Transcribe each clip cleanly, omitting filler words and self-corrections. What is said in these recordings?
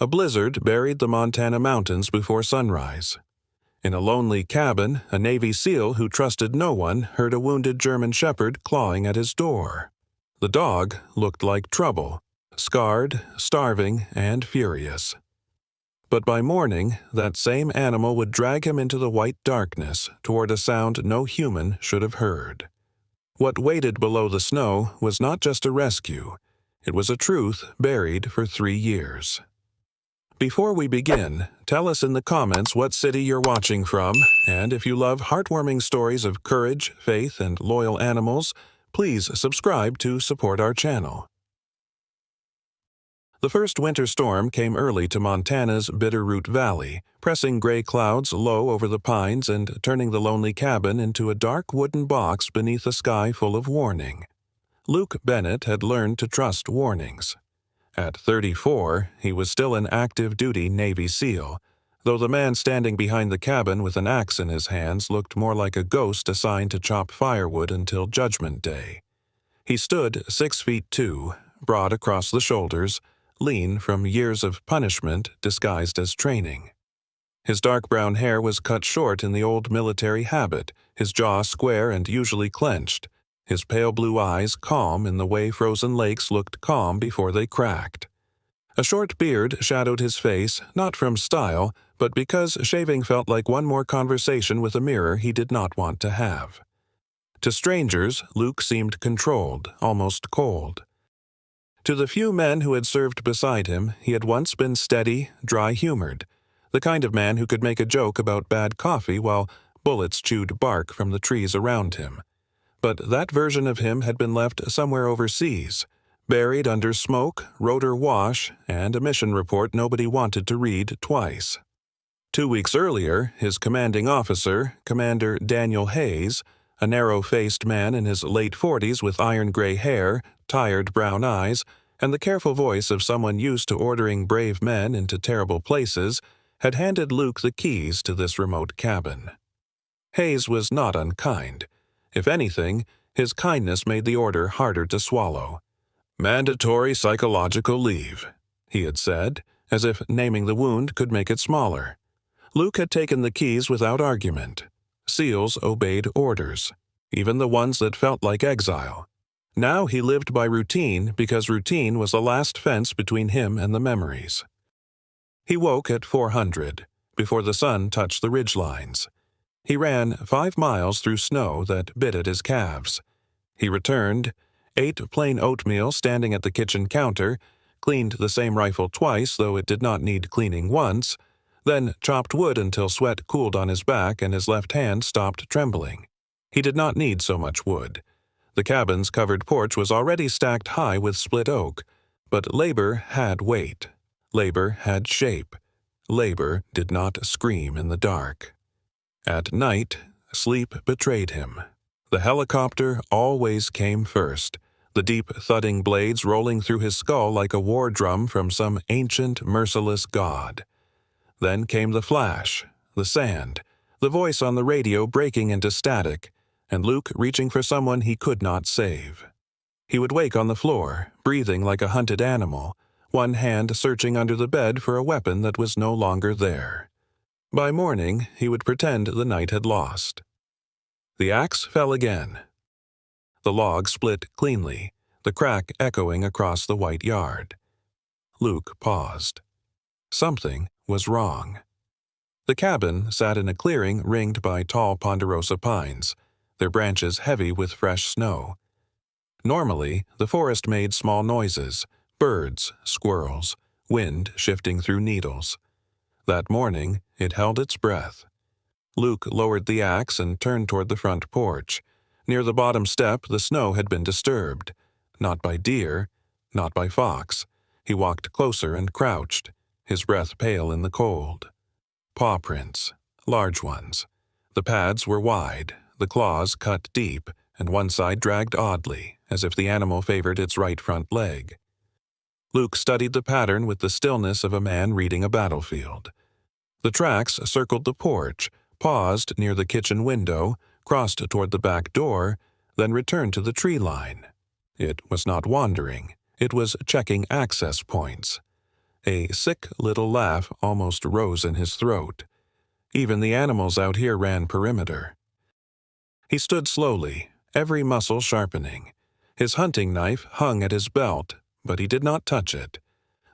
A blizzard buried the Montana mountains before sunrise. In a lonely cabin, a Navy SEAL who trusted no one heard a wounded German shepherd clawing at his door. The dog looked like trouble, scarred, starving, and furious. But by morning, that same animal would drag him into the white darkness toward a sound no human should have heard. What waited below the snow was not just a rescue. It was a truth buried for 3 years. Before we begin, tell us in the comments what city you're watching from, and if you love heartwarming stories of courage, faith, and loyal animals, please subscribe to support our channel. The first winter storm came early to Montana's Bitterroot Valley, pressing gray clouds low over the pines and turning the lonely cabin into a dark wooden box beneath a sky full of warning. Luke Bennett had learned to trust warnings. At 34, he was still an active-duty Navy SEAL, though the man standing behind the cabin with an axe in his hands looked more like a ghost assigned to chop firewood until Judgment Day. He stood 6'2", broad across the shoulders, lean from years of punishment disguised as training. His dark brown hair was cut short in the old military habit, his jaw square and usually clenched, his pale blue eyes calm in the way frozen lakes looked calm before they cracked. A short beard shadowed his face, not from style, but because shaving felt like one more conversation with a mirror he did not want to have. To strangers, Luke seemed controlled, almost cold. To the few men who had served beside him, he had once been steady, dry-humored, the kind of man who could make a joke about bad coffee while bullets chewed bark from the trees around him. But that version of him had been left somewhere overseas, buried under smoke, rotor wash, and a mission report nobody wanted to read twice. 2 weeks earlier, his commanding officer, Commander Daniel Hayes, a narrow-faced man in his late 40s with iron-gray hair, tired brown eyes, and the careful voice of someone used to ordering brave men into terrible places, had handed Luke the keys to this remote cabin. Hayes was not unkind. If anything, his kindness made the order harder to swallow. "Mandatory psychological leave," he had said, as if naming the wound could make it smaller. Luke had taken the keys without argument. SEALs obeyed orders, even the ones that felt like exile. Now he lived by routine because routine was the last fence between him and the memories. He woke at 400, before the sun touched the ridgelines. He ran 5 miles through snow that bit at his calves. He returned, ate plain oatmeal standing at the kitchen counter, cleaned the same rifle twice though it did not need cleaning once, then chopped wood until sweat cooled on his back and his left hand stopped trembling. He did not need so much wood. The cabin's covered porch was already stacked high with split oak, but labor had weight. Labor had shape. Labor did not scream in the dark. At night, sleep betrayed him. The helicopter always came first, the deep thudding blades rolling through his skull like a war drum from some ancient, merciless god. Then came the flash, the sand, the voice on the radio breaking into static, and Luke reaching for someone he could not save. He would wake on the floor, breathing like a hunted animal, one hand searching under the bed for a weapon that was no longer there. By morning, he would pretend the night had lost. The axe fell again. The log split cleanly, the crack echoing across the white yard. Luke paused. Something was wrong. The cabin sat in a clearing ringed by tall ponderosa pines, their branches heavy with fresh snow. Normally, the forest made small noises, birds, squirrels, wind shifting through needles. That morning, it held its breath. Luke lowered the axe and turned toward the front porch. Near the bottom step, the snow had been disturbed. Not by deer, not by fox. He walked closer and crouched, his breath pale in the cold. Paw prints, large ones. The pads were wide, the claws cut deep, and one side dragged oddly, as if the animal favored its right front leg. Luke studied the pattern with the stillness of a man reading a battlefield. The tracks circled the porch, paused near the kitchen window, crossed toward the back door, then returned to the tree line. It was not wandering. It was checking access points. A sick little laugh almost rose in his throat. Even the animals out here ran perimeter. He stood slowly, every muscle sharpening. His hunting knife hung at his belt, but he did not touch it.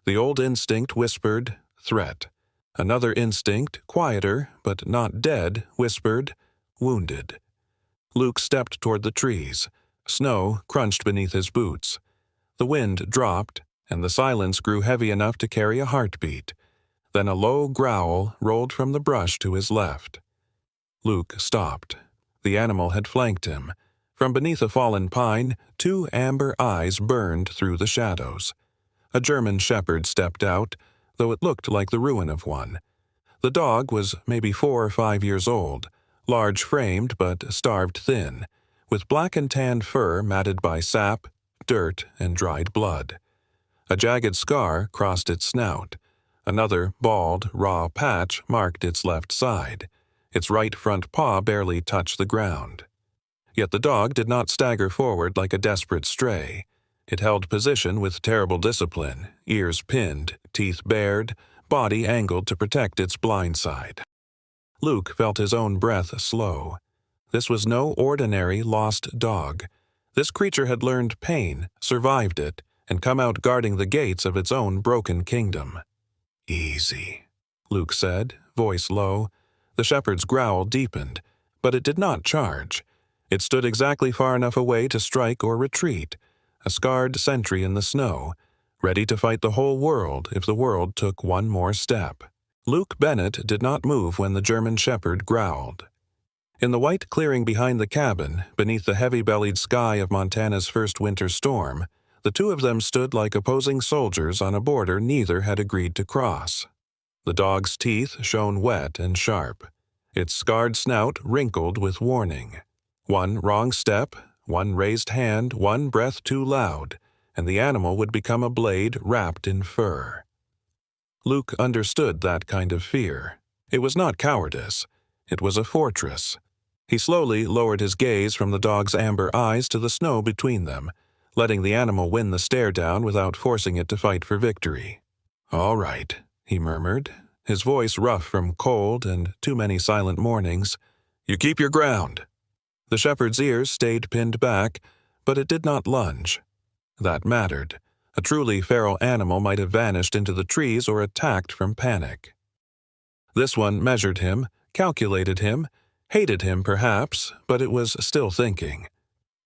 The old instinct whispered, threat. Another instinct, quieter but not dead, whispered, wounded. Luke stepped toward the trees. Snow crunched beneath his boots. The wind dropped, and the silence grew heavy enough to carry a heartbeat. Then a low growl rolled from the brush to his left. Luke stopped. The animal had flanked him. From beneath a fallen pine, two amber eyes burned through the shadows. A German shepherd stepped out, though it looked like the ruin of one. The dog was maybe 4 or 5 years old, large-framed but starved thin, with black and tan fur matted by sap, dirt, and dried blood. A jagged scar crossed its snout. Another bald, raw patch marked its left side. Its right front paw barely touched the ground. Yet the dog did not stagger forward like a desperate stray. It held position with terrible discipline, ears pinned, teeth bared, body angled to protect its blind side. Luke felt his own breath slow. This was no ordinary lost dog. This creature had learned pain, survived it, and come out guarding the gates of its own broken kingdom. "Easy," Luke said, voice low. The shepherd's growl deepened, but it did not charge. It stood exactly far enough away to strike or retreat, a scarred sentry in the snow, ready to fight the whole world if the world took one more step. Luke Bennett did not move when the German shepherd growled. In the white clearing behind the cabin, beneath the heavy-bellied sky of Montana's first winter storm, the two of them stood like opposing soldiers on a border neither had agreed to cross. The dog's teeth shone wet and sharp, its scarred snout wrinkled with warning. One wrong step, one raised hand, one breath too loud, and the animal would become a blade wrapped in fur. Luke understood that kind of fear. It was not cowardice. It was a fortress. He slowly lowered his gaze from the dog's amber eyes to the snow between them, letting the animal win the stare down without forcing it to fight for victory. "All right," he murmured, his voice rough from cold and too many silent mornings. "You keep your ground." The shepherd's ears stayed pinned back, but it did not lunge. That mattered. A truly feral animal might have vanished into the trees or attacked from panic. This one measured him, calculated him, hated him perhaps, but it was still thinking.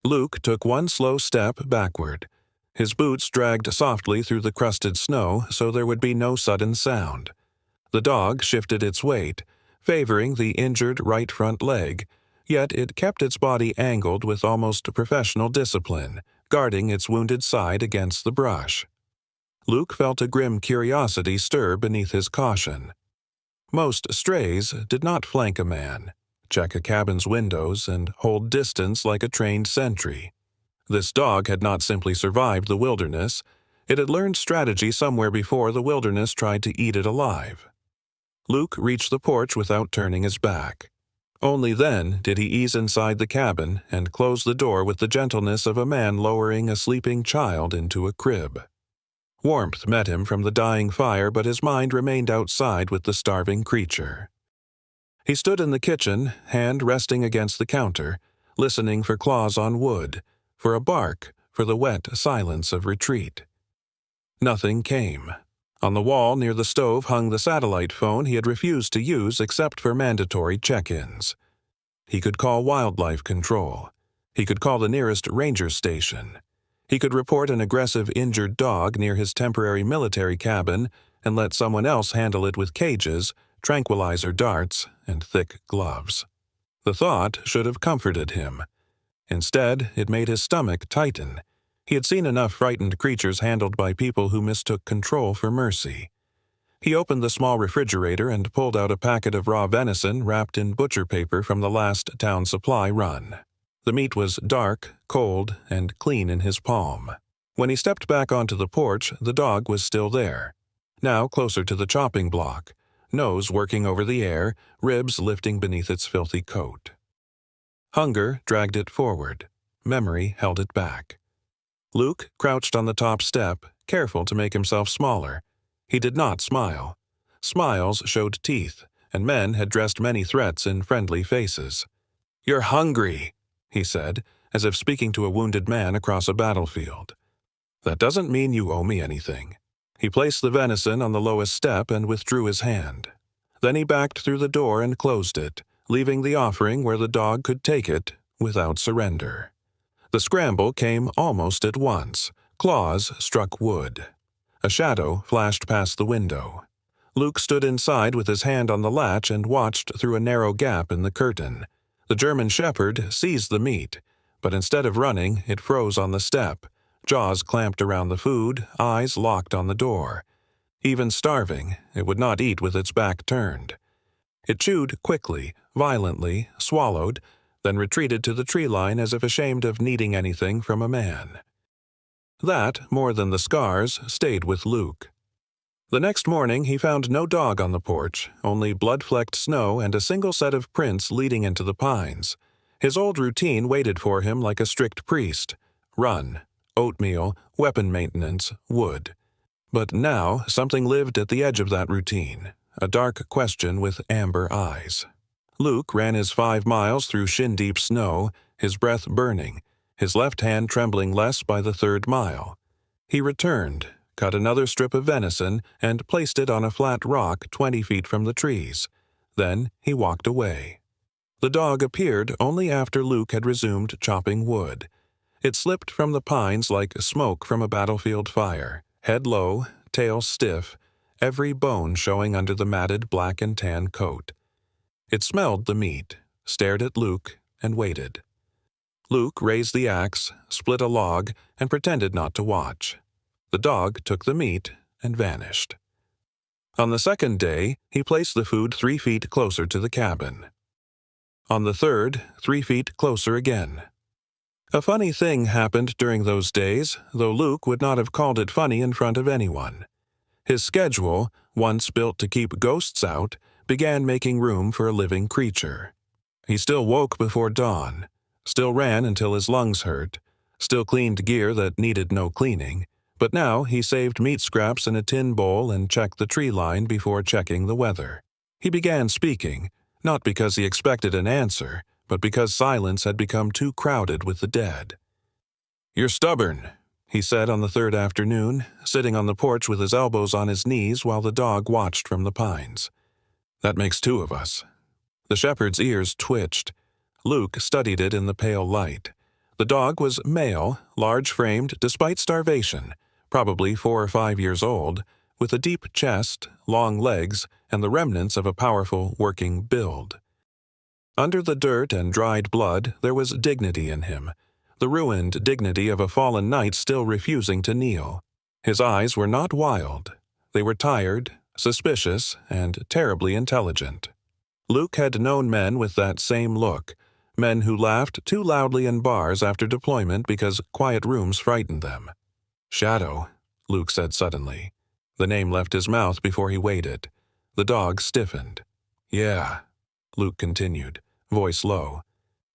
Luke took one slow step backward. His boots dragged softly through the crusted snow so there would be no sudden sound. The dog shifted its weight, favoring the injured right front leg, yet it kept its body angled with almost professional discipline, guarding its wounded side against the brush. Luke felt a grim curiosity stir beneath his caution. Most strays did not flank a man, check a cabin's windows, and hold distance like a trained sentry. This dog had not simply survived the wilderness, it had learned strategy somewhere before the wilderness tried to eat it alive. Luke reached the porch without turning his back. Only then did he ease inside the cabin and close the door with the gentleness of a man lowering a sleeping child into a crib. Warmth met him from the dying fire, but his mind remained outside with the starving creature. He stood in the kitchen, hand resting against the counter, listening for claws on wood, for a bark, for the wet silence of retreat. Nothing came. On the wall near the stove hung the satellite phone he had refused to use except for mandatory check-ins. He could call wildlife control. He could call the nearest ranger station. He could report an aggressive injured dog near his temporary military cabin and let someone else handle it with cages, tranquilizer darts, and thick gloves. The thought should have comforted him. Instead, it made his stomach tighten. He had seen enough frightened creatures handled by people who mistook control for mercy. He opened the small refrigerator and pulled out a packet of raw venison wrapped in butcher paper from the last town supply run. The meat was dark, cold, and clean in his palm. When he stepped back onto the porch, the dog was still there, now closer to the chopping block, nose working over the air, ribs lifting beneath its filthy coat. Hunger dragged it forward. Memory held it back. Luke crouched on the top step, careful to make himself smaller. He did not smile. Smiles showed teeth, and men had dressed many threats in friendly faces. "You're hungry," he said, as if speaking to a wounded man across a battlefield. "That doesn't mean you owe me anything." He placed the venison on the lowest step and withdrew his hand. Then he backed through the door and closed it, leaving the offering where the dog could take it without surrender. The scramble came almost at once. Claws struck wood. A shadow flashed past the window. Luke stood inside with his hand on the latch and watched through a narrow gap in the curtain. The German shepherd seized the meat, but instead of running, it froze on the step. Jaws clamped around the food, eyes locked on the door. Even starving, it would not eat with its back turned. It chewed quickly, violently, swallowed, then retreated to the tree line as if ashamed of needing anything from a man. That, more than the scars, stayed with Luke. The next morning he found no dog on the porch, only blood-flecked snow and a single set of prints leading into the pines. His old routine waited for him like a strict priest. Run, oatmeal, weapon maintenance, wood. But now something lived at the edge of that routine, a dark question with amber eyes. Luke ran his 5 miles through shin-deep snow, his breath burning, his left hand trembling less by the 3rd mile. He returned, cut another strip of venison, and placed it on a flat rock 20 feet from the trees. Then he walked away. The dog appeared only after Luke had resumed chopping wood. It slipped from the pines like smoke from a battlefield fire, head low, tail stiff, every bone showing under the matted black and tan coat. It smelled the meat, stared at Luke, and waited. Luke raised the axe, split a log, and pretended not to watch. The dog took the meat and vanished. On the 2nd day, he placed the food 3 feet closer to the cabin. On the 3rd, 3 feet closer again. A funny thing happened during those days, though Luke would not have called it funny in front of anyone. His schedule, once built to keep ghosts out, began making room for a living creature. He still woke before dawn, still ran until his lungs hurt, still cleaned gear that needed no cleaning, but now he saved meat scraps in a tin bowl and checked the tree line before checking the weather. He began speaking, not because he expected an answer, but because silence had become too crowded with the dead. "You're stubborn," he said on the 3rd afternoon, sitting on the porch with his elbows on his knees while the dog watched from the pines. "That makes 2 of us." The shepherd's ears twitched. Luke studied it in the pale light. The dog was male, large-framed despite starvation, probably 4 or 5 years old, with a deep chest, long legs, and the remnants of a powerful working build. Under the dirt and dried blood there was dignity in him, the ruined dignity of a fallen knight still refusing to kneel. His eyes were not wild. They were tired, suspicious, and terribly intelligent. Luke had known men with that same look, men who laughed too loudly in bars after deployment because quiet rooms frightened them. "Shadow," Luke said suddenly. The name left his mouth before he waited. The dog stiffened. "Yeah," Luke continued, voice low.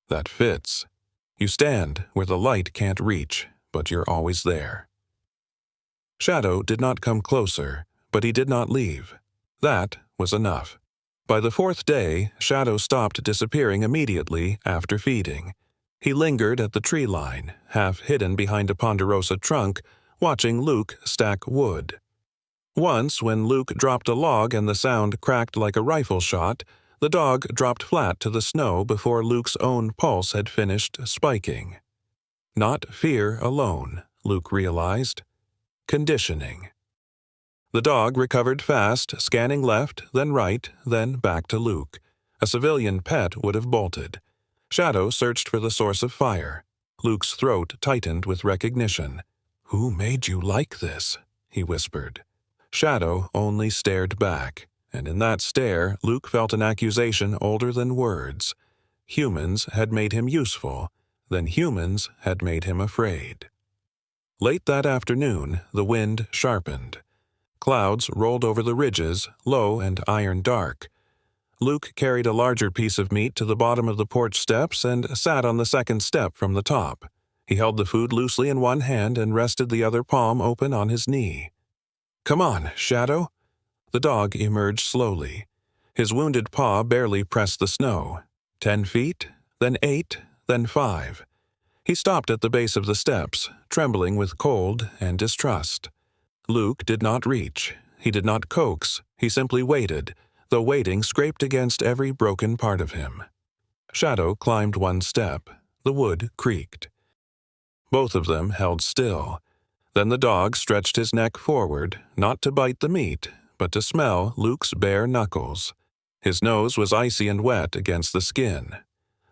"That fits. You stand where the light can't reach, but you're always there." Shadow did not come closer, but he did not leave. That was enough. By the 4th day, Shadow stopped disappearing immediately after feeding. He lingered at the tree line, half hidden behind a ponderosa trunk, watching Luke stack wood. Once, when Luke dropped a log and the sound cracked like a rifle shot, the dog dropped flat to the snow before Luke's own pulse had finished spiking. Not fear alone, Luke realized. Conditioning. The dog recovered fast, scanning left, then right, then back to Luke. A civilian pet would have bolted. Shadow searched for the source of fire. Luke's throat tightened with recognition. "Who made you like this?" he whispered. Shadow only stared back, and in that stare Luke felt an accusation older than words. Humans had made him useful, then humans had made him afraid. Late that afternoon, the wind sharpened. Clouds rolled over the ridges, low and iron dark. Luke carried a larger piece of meat to the bottom of the porch steps and sat on the 2nd step from the top. He held the food loosely in one hand and rested the other palm open on his knee. "Come on, Shadow." The dog emerged slowly. His wounded paw barely pressed the snow. 10 feet, then 8, then 5. He stopped at the base of the steps, trembling with cold and distrust. Luke did not reach. He did not coax. He simply waited, though waiting scraped against every broken part of him. Shadow climbed one step. The wood creaked. Both of them held still. Then the dog stretched his neck forward, not to bite the meat, but to smell Luke's bare knuckles. His nose was icy and wet against the skin.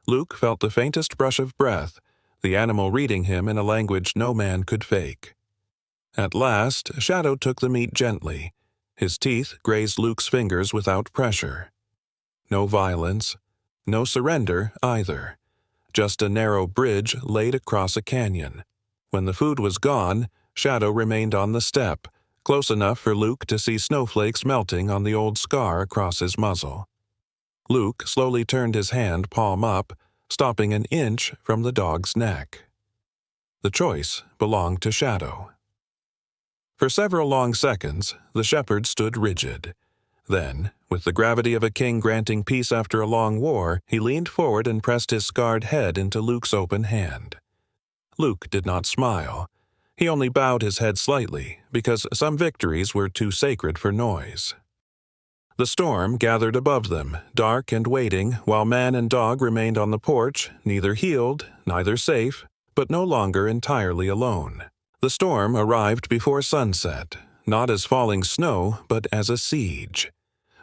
Luke felt the faintest brush of breath, the animal reading him in a language no man could fake. At last, Shadow took the meat gently. His teeth grazed Luke's fingers without pressure. No violence, no surrender either. Just a narrow bridge laid across a canyon. When the food was gone, Shadow remained on the step, close enough for Luke to see snowflakes melting on the old scar across his muzzle. Luke slowly turned his hand palm up, stopping an inch from the dog's neck. The choice belonged to Shadow. For several long seconds, the shepherd stood rigid. Then, with the gravity of a king granting peace after a long war, he leaned forward and pressed his scarred head into Luke's open hand. Luke did not smile. He only bowed his head slightly, because some victories were too sacred for noise. The storm gathered above them, dark and waiting, while man and dog remained on the porch, neither healed, neither safe, but no longer entirely alone. The storm arrived before sunset, not as falling snow, but as a siege.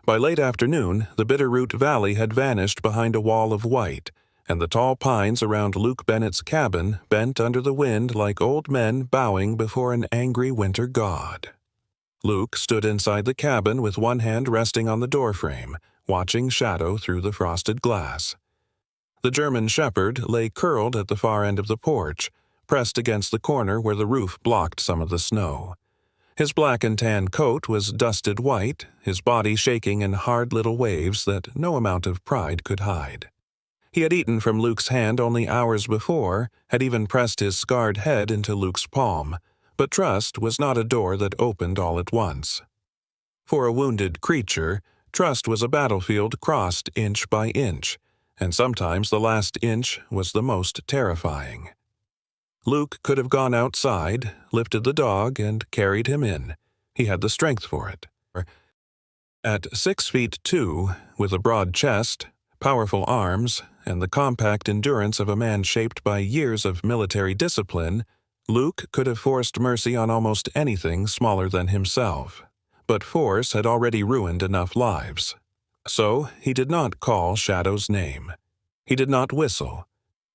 By late afternoon, the Bitterroot Valley had vanished behind a wall of white, and the tall pines around Luke Bennett's cabin bent under the wind like old men bowing before an angry winter god. Luke stood inside the cabin with one hand resting on the doorframe, watching Shadow through the frosted glass. The German shepherd lay curled at the far end of the porch, pressed against the corner where the roof blocked some of the snow. His black and tan coat was dusted white, his body shaking in hard little waves that no amount of pride could hide. He had eaten from Luke's hand only hours before, had even pressed his scarred head into Luke's palm, but trust was not a door that opened all at once. For a wounded creature, trust was a battlefield crossed inch by inch, and sometimes the last inch was the most terrifying. Luke could have gone outside, lifted the dog, and carried him in. He had the strength for it. At 6'2", with a broad chest, powerful arms, and the compact endurance of a man shaped by years of military discipline, Luke could have forced mercy on almost anything smaller than himself. But force had already ruined enough lives. So he did not call Shadow's name. He did not whistle.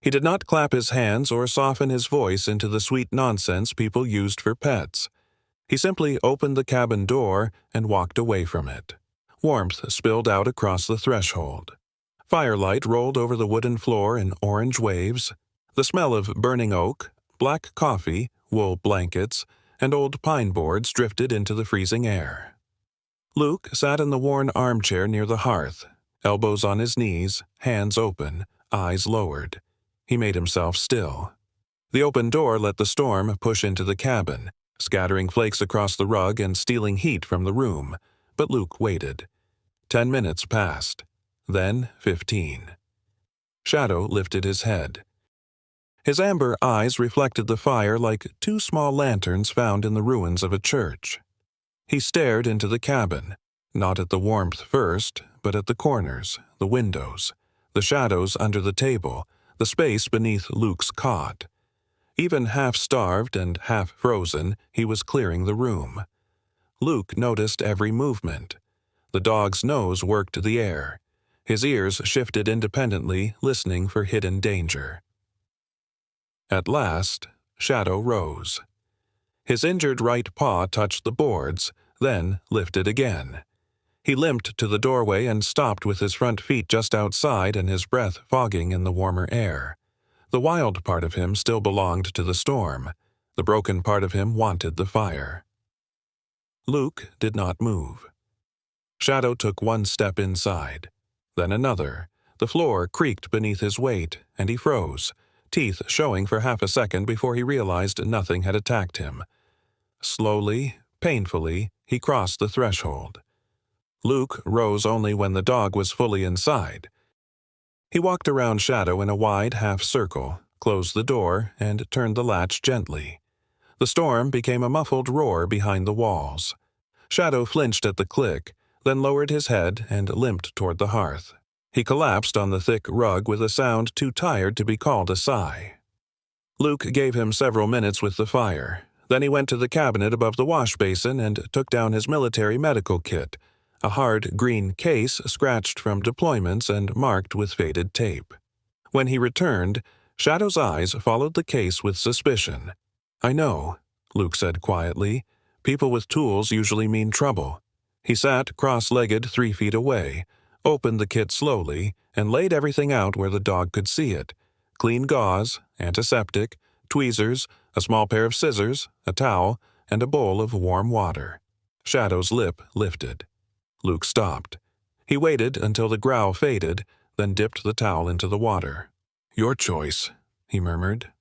He did not clap his hands or soften his voice into the sweet nonsense people used for pets. He simply opened the cabin door and walked away from it. Warmth spilled out across the threshold. Firelight rolled over the wooden floor in orange waves. The smell of burning oak, black coffee, wool blankets, and old pine boards drifted into the freezing air. Luke sat in the worn armchair near the hearth, elbows on his knees, hands open, eyes lowered. He made himself still. The open door let the storm push into the cabin, scattering flakes across the rug and stealing heat from the room, but Luke waited. 10 minutes passed, then 15. Shadow lifted his head. His amber eyes reflected the fire like 2 small lanterns found in the ruins of a church. He stared into the cabin, not at the warmth first, but at the corners, the windows, the shadows under the table, the space beneath Luke's cot. Even half-starved and half-frozen, he was clearing the room. Luke noticed every movement. The dog's nose worked the air. His ears shifted independently, listening for hidden danger. At last, Shadow rose. His injured right paw touched the boards, then lifted again. He limped to the doorway and stopped with his front feet just outside and his breath fogging in the warmer air. The wild part of him still belonged to the storm. The broken part of him wanted the fire. Luke did not move. Shadow took one step inside, then another. The floor creaked beneath his weight, and he froze, teeth showing for half a second before he realized nothing had attacked him. Slowly, painfully, he crossed the threshold. Luke rose only when the dog was fully inside. He walked around Shadow in a wide half-circle, closed the door, and turned the latch gently. The storm became a muffled roar behind the walls. Shadow flinched at the click, then lowered his head and limped toward the hearth. He collapsed on the thick rug with a sound too tired to be called a sigh. Luke gave him several minutes with the fire. Then he went to the cabinet above the wash basin and took down his military medical kit, a hard green case scratched from deployments and marked with faded tape. When he returned, Shadow's eyes followed the case with suspicion. "I know," Luke said quietly. "People with tools usually mean trouble." He sat cross-legged 3 feet away, opened the kit slowly, and laid everything out where the dog could see it. Clean gauze, antiseptic, tweezers, a small pair of scissors, a towel, and a bowl of warm water. Shadow's lip lifted. Luke stopped. He waited until the growl faded, then dipped the towel into the water. "Your choice," he murmured.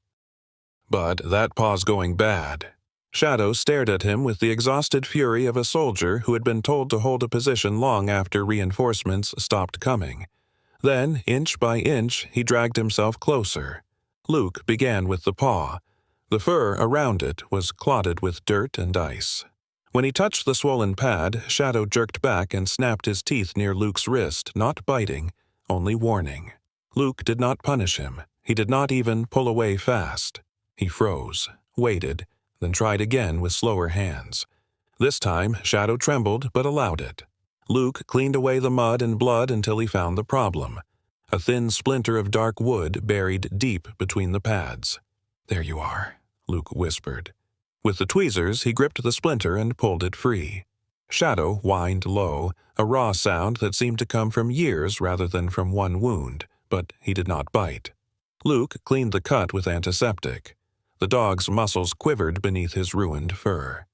"But that paw's going bad." Shadow stared at him with the exhausted fury of a soldier who had been told to hold a position long after reinforcements stopped coming. Then, inch by inch, he dragged himself closer. Luke began with the paw. The fur around it was clotted with dirt and ice. When he touched the swollen pad, Shadow jerked back and snapped his teeth near Luke's wrist, not biting, only warning. Luke did not punish him. He did not even pull away fast. He froze, waited, then tried again with slower hands. This time, Shadow trembled but allowed it. Luke cleaned away the mud and blood until he found the problem. A thin splinter of dark wood buried deep between the pads. "There you are," Luke whispered. With the tweezers, he gripped the splinter and pulled it free. Shadow whined low, a raw sound that seemed to come from years rather than from one wound, but he did not bite. Luke cleaned the cut with antiseptic. The dog's muscles quivered beneath his ruined fur.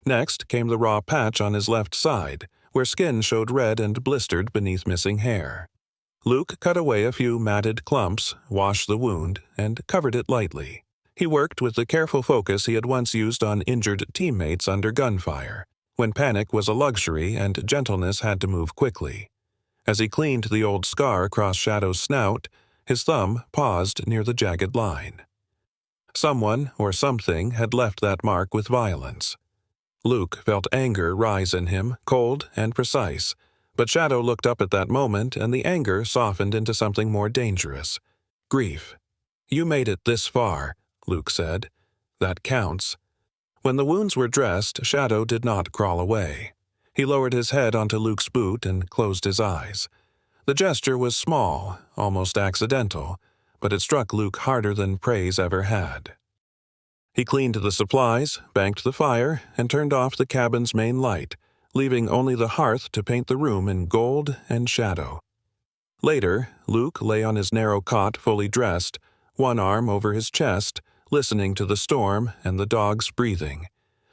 Next came the raw patch on his left side, where skin showed red and blistered beneath missing hair. Luke cut away a few matted clumps, washed the wound, and covered it lightly. He worked with the careful focus he had once used on injured teammates under gunfire, when panic was a luxury and gentleness had to move quickly. As he cleaned the old scar across Shadow's snout, his thumb paused near the jagged line. Someone or something had left that mark with violence. Luke felt anger rise in him, cold and precise, but Shadow looked up at that moment and the anger softened into something more dangerous. Grief. "You made it this far," Luke said. "That counts." When the wounds were dressed, Shadow did not crawl away. He lowered his head onto Luke's boot and closed his eyes. The gesture was small, almost accidental, but it struck Luke harder than praise ever had. He cleaned the supplies, banked the fire, and turned off the cabin's main light, leaving only the hearth to paint the room in gold and shadow. Later, Luke lay on his narrow cot fully dressed, one arm over his chest, listening to the storm and the dog's breathing.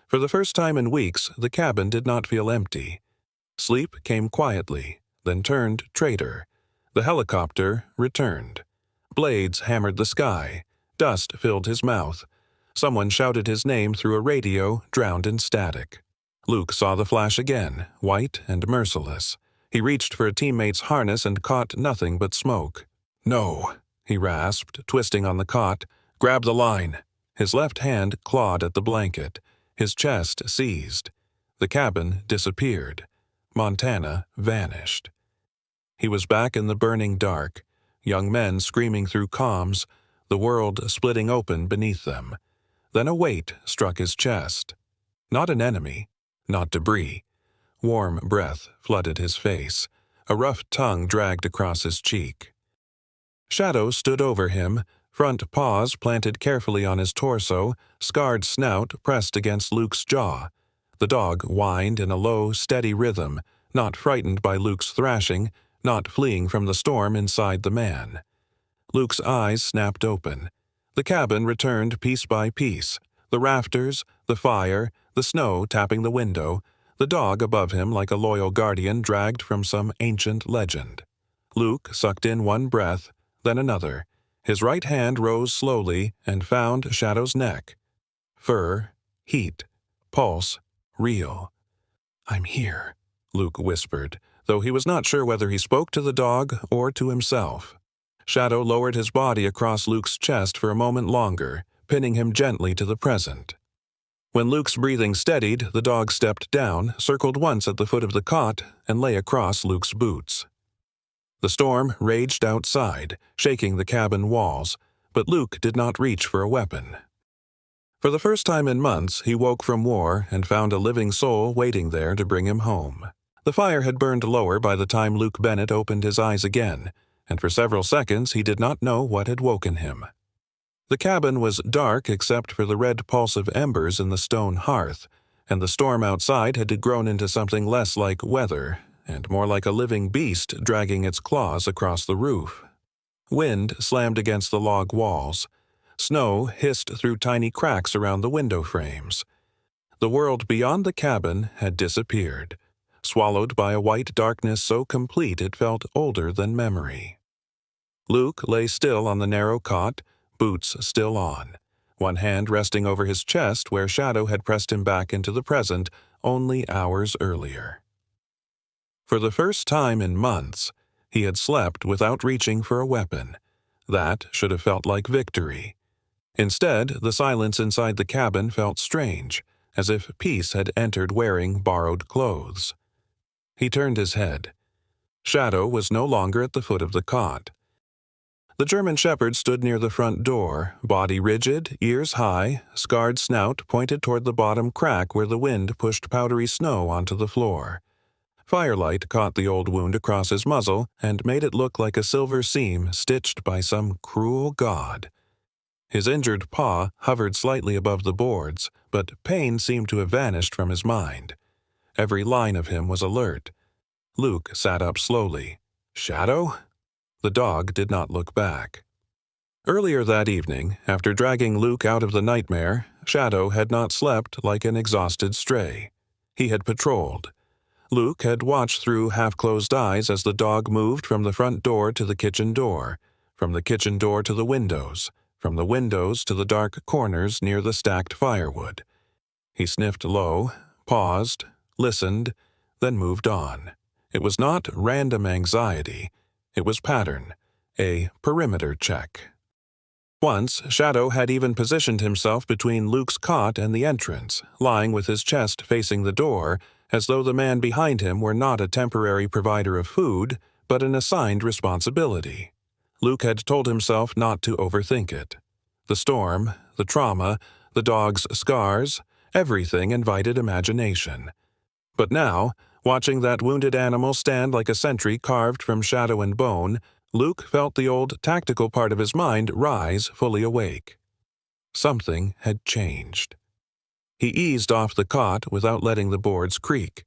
For the first time in weeks, the cabin did not feel empty. Sleep came quietly, then turned traitor. The helicopter returned. Blades hammered the sky. Dust filled his mouth. Someone shouted his name through a radio, drowned in static. Luke saw the flash again, white and merciless. He reached for a teammate's harness and caught nothing but smoke. "No," he rasped, twisting on the cot. "Grab the line." His left hand clawed at the blanket. His chest seized. The cabin disappeared. Montana vanished. He was back in the burning dark, young men screaming through comms, the world splitting open beneath them. Then a weight struck his chest. Not an enemy, not debris. Warm breath flooded his face. A rough tongue dragged across his cheek. Shadow stood over him, front paws planted carefully on his torso, scarred snout pressed against Luke's jaw. The dog whined in a low, steady rhythm, not frightened by Luke's thrashing, not fleeing from the storm inside the man. Luke's eyes snapped open. The cabin returned piece by piece. The rafters, the fire, the snow tapping the window, the dog above him like a loyal guardian dragged from some ancient legend. Luke sucked in one breath, then another. His right hand rose slowly and found Shadow's neck. Fur, heat, pulse, real. "I'm here," Luke whispered, though he was not sure whether he spoke to the dog or to himself. Shadow lowered his body across Luke's chest for a moment longer, pinning him gently to the present. When Luke's breathing steadied, the dog stepped down, circled once at the foot of the cot, and lay across Luke's boots. The storm raged outside, shaking the cabin walls, but Luke did not reach for a weapon. For the first time in months, he woke from war and found a living soul waiting there to bring him home. The fire had burned lower by the time Luke Bennett opened his eyes again, and for several seconds he did not know what had woken him. The cabin was dark except for the red pulse of embers in the stone hearth, and the storm outside had grown into something less like weather and more like a living beast dragging its claws across the roof. Wind slammed against the log walls. Snow hissed through tiny cracks around the window frames. The world beyond the cabin had disappeared, swallowed by a white darkness so complete it felt older than memory. Luke lay still on the narrow cot, boots still on, one hand resting over his chest where Shadow had pressed him back into the present only hours earlier. For the first time in months, he had slept without reaching for a weapon. That should have felt like victory. Instead, the silence inside the cabin felt strange, as if peace had entered wearing borrowed clothes. He turned his head. Shadow was no longer at the foot of the cot. The German shepherd stood near the front door, body rigid, ears high, scarred snout pointed toward the bottom crack where the wind pushed powdery snow onto the floor. Firelight caught the old wound across his muzzle and made it look like a silver seam stitched by some cruel god. His injured paw hovered slightly above the boards, but pain seemed to have vanished from his mind. Every line of him was alert. Luke sat up slowly. "Shadow?" The dog did not look back. Earlier that evening, after dragging Luke out of the nightmare, Shadow had not slept like an exhausted stray. He had patrolled. Luke had watched through half-closed eyes as the dog moved from the front door to the kitchen door, from the kitchen door to the windows, from the windows to the dark corners near the stacked firewood. He sniffed low, paused, listened, then moved on. It was not random anxiety. It was pattern, a perimeter check. Once, Shadow had even positioned himself between Luke's cot and the entrance, lying with his chest facing the door, as though the man behind him were not a temporary provider of food, but an assigned responsibility. Luke had told himself not to overthink it. The storm, the trauma, the dog's scars, everything invited imagination. But now, watching that wounded animal stand like a sentry carved from shadow and bone, Luke felt the old tactical part of his mind rise fully awake. Something had changed. He eased off the cot without letting the boards creak.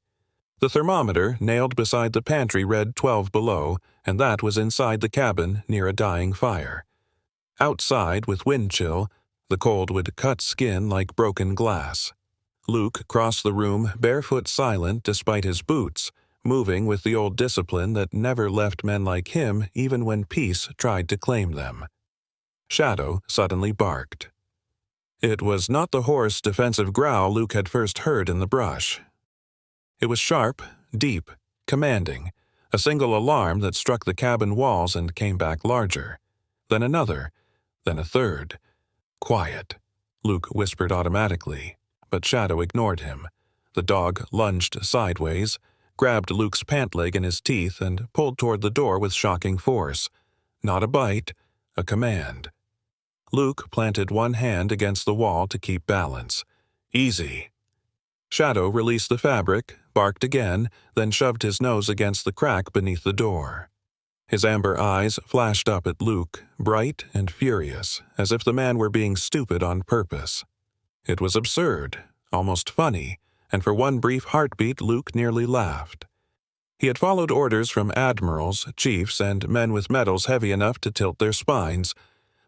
The thermometer nailed beside the pantry read 12 below, and that was inside the cabin near a dying fire. Outside, with wind chill, the cold would cut skin like broken glass. Luke crossed the room barefoot silent despite his boots, moving with the old discipline that never left men like him even when peace tried to claim them. Shadow suddenly barked. It was not the hoarse, defensive growl Luke had first heard in the brush. It was sharp, deep, commanding, a single alarm that struck the cabin walls and came back larger. Then another, then a third. "Quiet," Luke whispered automatically, but Shadow ignored him. The dog lunged sideways, grabbed Luke's pant leg in his teeth, and pulled toward the door with shocking force. Not a bite, a command. Luke planted one hand against the wall to keep balance. "Easy." Shadow released the fabric, barked again, then shoved his nose against the crack beneath the door. His amber eyes flashed up at Luke, bright and furious, as if the man were being stupid on purpose. It was absurd, almost funny, and for one brief heartbeat Luke nearly laughed. He had followed orders from admirals, chiefs, and men with medals heavy enough to tilt their spines,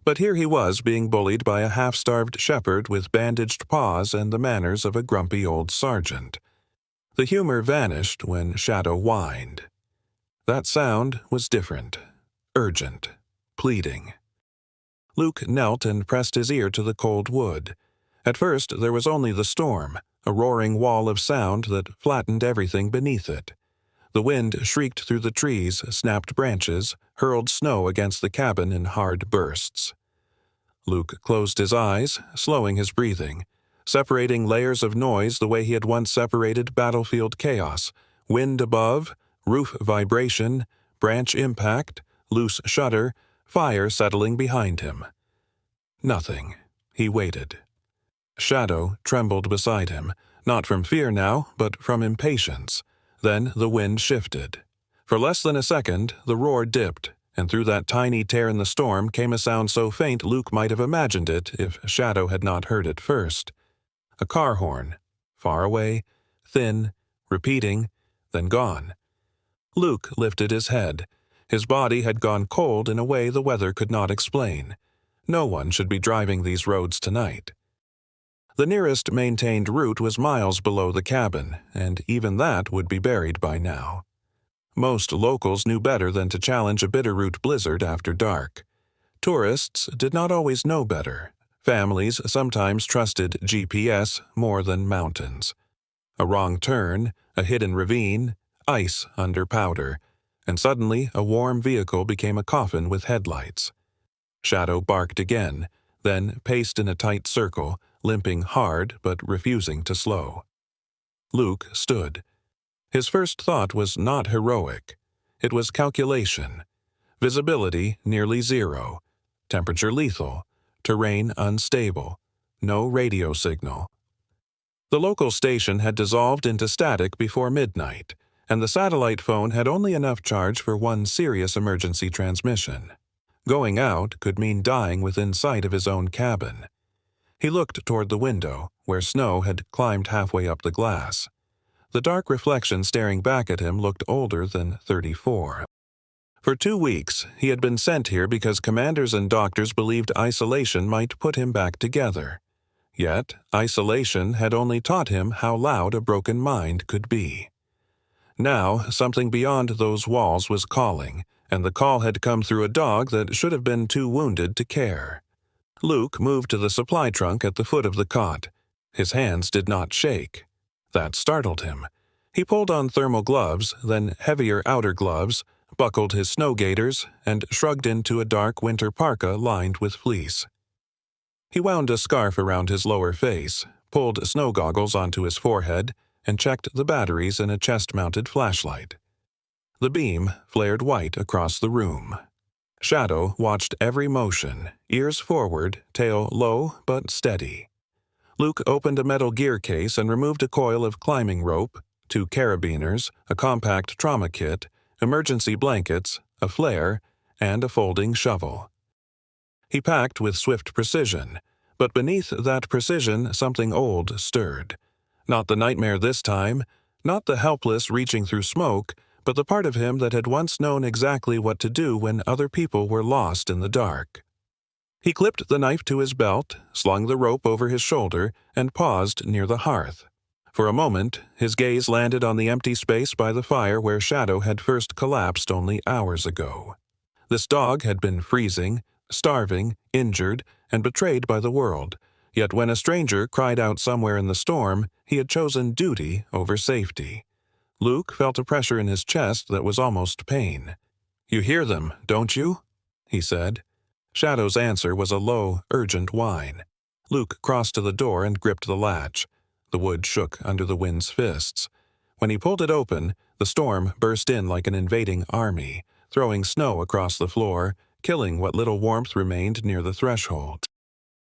but here he was being bullied by a half-starved shepherd with bandaged paws and the manners of a grumpy old sergeant. The humor vanished when Shadow whined. That sound was different, urgent, pleading. Luke knelt and pressed his ear to the cold wood. At first there was only the storm, a roaring wall of sound that flattened everything beneath it. The wind shrieked through the trees, snapped branches, hurled snow against the cabin in hard bursts. Luke closed his eyes, slowing his breathing, separating layers of noise the way he had once separated battlefield chaos: wind above, roof vibration, branch impact, loose shutter, fire settling behind him. Nothing. He waited. Shadow trembled beside him, not from fear now, but from impatience. Then the wind shifted. For less than a second, the roar dipped, and through that tiny tear in the storm came a sound so faint Luke might have imagined it if Shadow had not heard it first. A car horn. Far away, thin, repeating, then gone. Luke lifted his head. His body had gone cold in a way the weather could not explain. No one should be driving these roads tonight. The nearest maintained route was miles below the cabin, and even that would be buried by now. Most locals knew better than to challenge a Bitterroot blizzard after dark. Tourists did not always know better. Families sometimes trusted GPS more than mountains. A wrong turn, a hidden ravine, ice under powder, and suddenly a warm vehicle became a coffin with headlights. Shadow barked again, then paced in a tight circle, limping hard but refusing to slow. Luke stood. His first thought was not heroic. It was calculation. Visibility nearly zero. Temperature lethal. Terrain unstable. No radio signal. The local station had dissolved into static before midnight, and the satellite phone had only enough charge for one serious emergency transmission. Going out could mean dying within sight of his own cabin. He looked toward the window, where snow had climbed halfway up the glass. The dark reflection staring back at him looked older than 34. For 2 weeks, he had been sent here because commanders and doctors believed isolation might put him back together. Yet, isolation had only taught him how loud a broken mind could be. Now, something beyond those walls was calling, and the call had come through a dog that should have been too wounded to care. Luke moved to the supply trunk at the foot of the cot. His hands did not shake. That startled him. He pulled on thermal gloves, then heavier outer gloves, buckled his snow gaiters, and shrugged into a dark winter parka lined with fleece. He wound a scarf around his lower face, pulled snow goggles onto his forehead, and checked the batteries in a chest-mounted flashlight. The beam flared white across the room. Shadow watched every motion, ears forward, tail low but steady. Luke opened a metal gear case and removed a coil of climbing rope, 2 carabiners, a compact trauma kit, emergency blankets, a flare, and a folding shovel. He packed with swift precision, but beneath that precision something old stirred. Not the nightmare this time, not the helpless reaching through smoke, but the part of him that had once known exactly what to do when other people were lost in the dark. He clipped the knife to his belt, slung the rope over his shoulder, and paused near the hearth. For a moment, his gaze landed on the empty space by the fire where Shadow had first collapsed only hours ago. This dog had been freezing, starving, injured, and betrayed by the world, yet when a stranger cried out somewhere in the storm, he had chosen duty over safety. Luke felt a pressure in his chest that was almost pain. "You hear them, don't you?" he said. Shadow's answer was a low, urgent whine. Luke crossed to the door and gripped the latch. The wood shook under the wind's fists. When he pulled it open, the storm burst in like an invading army, throwing snow across the floor, killing what little warmth remained near the threshold.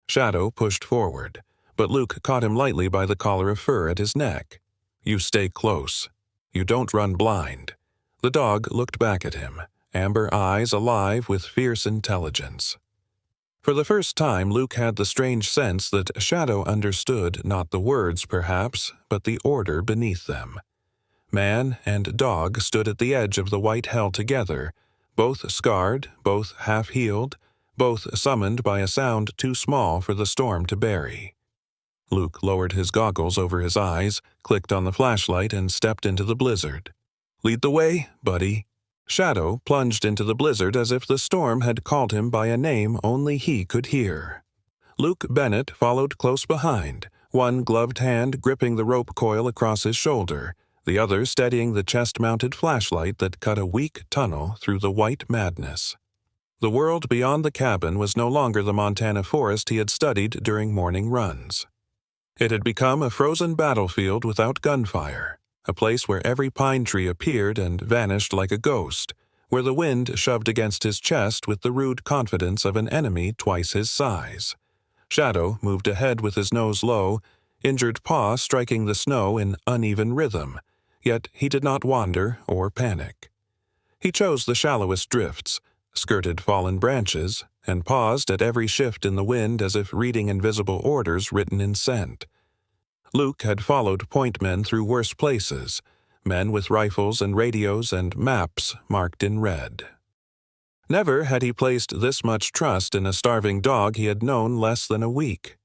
Shadow pushed forward, but Luke caught him lightly by the collar of fur at his neck. "You stay close. You don't run blind." The dog looked back at him, amber eyes alive with fierce intelligence. For the first time, Luke had the strange sense that Shadow understood not the words, perhaps, but the order beneath them. Man and dog stood at the edge of the white hell together, both scarred, both half-healed, both summoned by a sound too small for the storm to bury. Luke lowered his goggles over his eyes, clicked on the flashlight, and stepped into the blizzard. "Lead the way, buddy." Shadow plunged into the blizzard as if the storm had called him by a name only he could hear. Luke Bennett followed close behind, one gloved hand gripping the rope coil across his shoulder, the other steadying the chest-mounted flashlight that cut a weak tunnel through the white madness. The world beyond the cabin was no longer the Montana forest he had studied during morning runs. It had become a frozen battlefield without gunfire, a place where every pine tree appeared and vanished like a ghost, where the wind shoved against his chest with the rude confidence of an enemy twice his size. Shadow moved ahead with his nose low, injured paw striking the snow in uneven rhythm, yet he did not wander or panic. He chose the shallowest drifts, skirted fallen branches, and paused at every shift in the wind as if reading invisible orders written in scent. Luke had followed point men through worse places, men with rifles and radios and maps marked in red. Never had he placed this much trust in a starving dog he had known less than a week.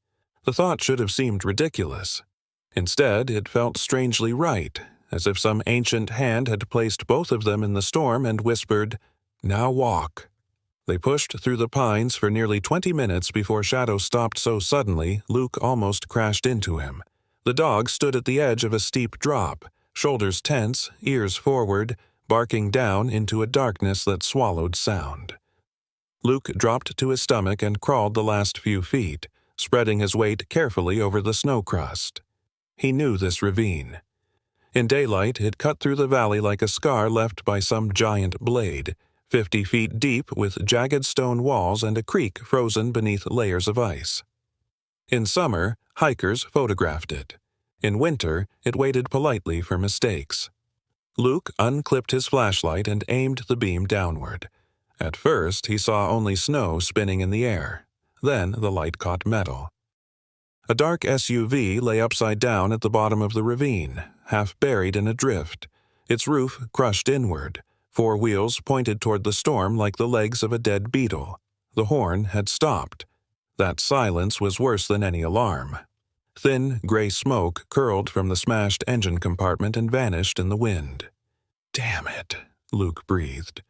The thought should have seemed ridiculous. Instead, it felt strangely right, as if some ancient hand had placed both of them in the storm and whispered, "Now walk." They pushed through the pines for nearly 20 minutes before Shadow stopped so suddenly Luke almost crashed into him. The dog stood at the edge of a steep drop, shoulders tense, ears forward, barking down into a darkness that swallowed sound. Luke dropped to his stomach and crawled the last few feet, spreading his weight carefully over the snow crust. He knew this ravine. In daylight, it cut through the valley like a scar left by some giant blade, 50 feet deep with jagged stone walls and a creek frozen beneath layers of ice. In summer, hikers photographed it. In winter, it waited politely for mistakes. Luke unclipped his flashlight and aimed the beam downward. At first, he saw only snow spinning in the air. Then the light caught metal. A dark SUV lay upside down at the bottom of the ravine, half buried in a drift, its roof crushed inward, 4 wheels pointed toward the storm like the legs of a dead beetle. The horn had stopped. That silence was worse than any alarm. Thin, gray smoke curled from the smashed engine compartment and vanished in the wind. "Damn it," Luke breathed.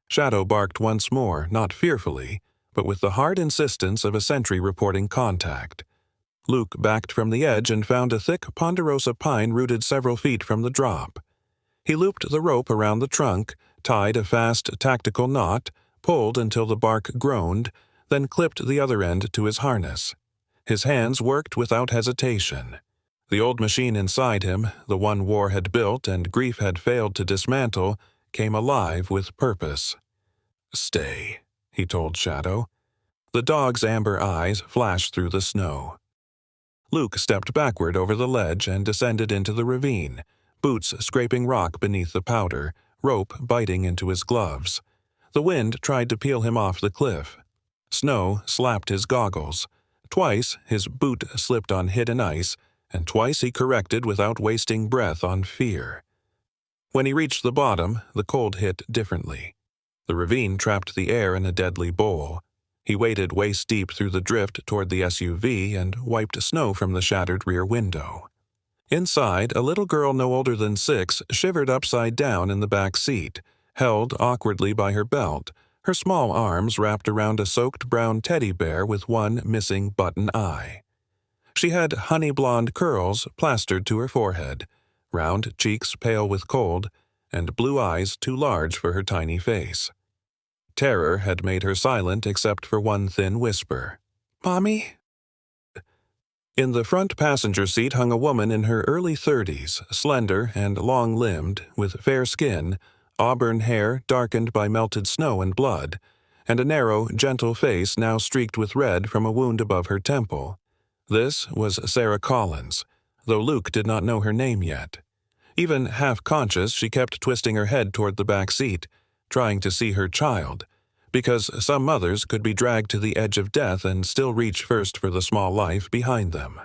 Shadow barked once more, not fearfully, but with the hard insistence of a sentry reporting contact. Luke backed from the edge and found a thick ponderosa pine rooted several feet from the drop. He looped the rope around the trunk, tied a fast tactical knot, pulled until the bark groaned, then clipped the other end to his harness. His hands worked without hesitation. The old machine inside him, the one war had built and grief had failed to dismantle, came alive with purpose. "Stay," he told Shadow. The dog's amber eyes flashed through the snow. Luke stepped backward over the ledge and descended into the ravine, boots scraping rock beneath the powder, rope biting into his gloves. The wind tried to peel him off the cliff. Snow slapped his goggles. Twice his boot slipped on hidden ice, and twice he corrected without wasting breath on fear. When he reached the bottom, the cold hit differently. The ravine trapped the air in a deadly bowl. He waded waist-deep through the drift toward the SUV and wiped snow from the shattered rear window. Inside, a little girl no older than 6 shivered upside down in the back seat, held awkwardly by her belt, her small arms wrapped around a soaked brown teddy bear with one missing button eye. She had honey-blonde curls plastered to her forehead, round cheeks pale with cold, and blue eyes too large for her tiny face. Terror had made her silent except for one thin whisper. "Mommy?" In the front passenger seat hung a woman in her early 30s, slender and long-limbed, with fair skin, auburn hair darkened by melted snow and blood, and a narrow, gentle face now streaked with red from a wound above her temple. This was Sarah Collins, though Luke did not know her name yet. Even half-conscious, she kept twisting her head toward the back seat, trying to see her child, because some mothers could be dragged to the edge of death and still reach first for the small life behind them.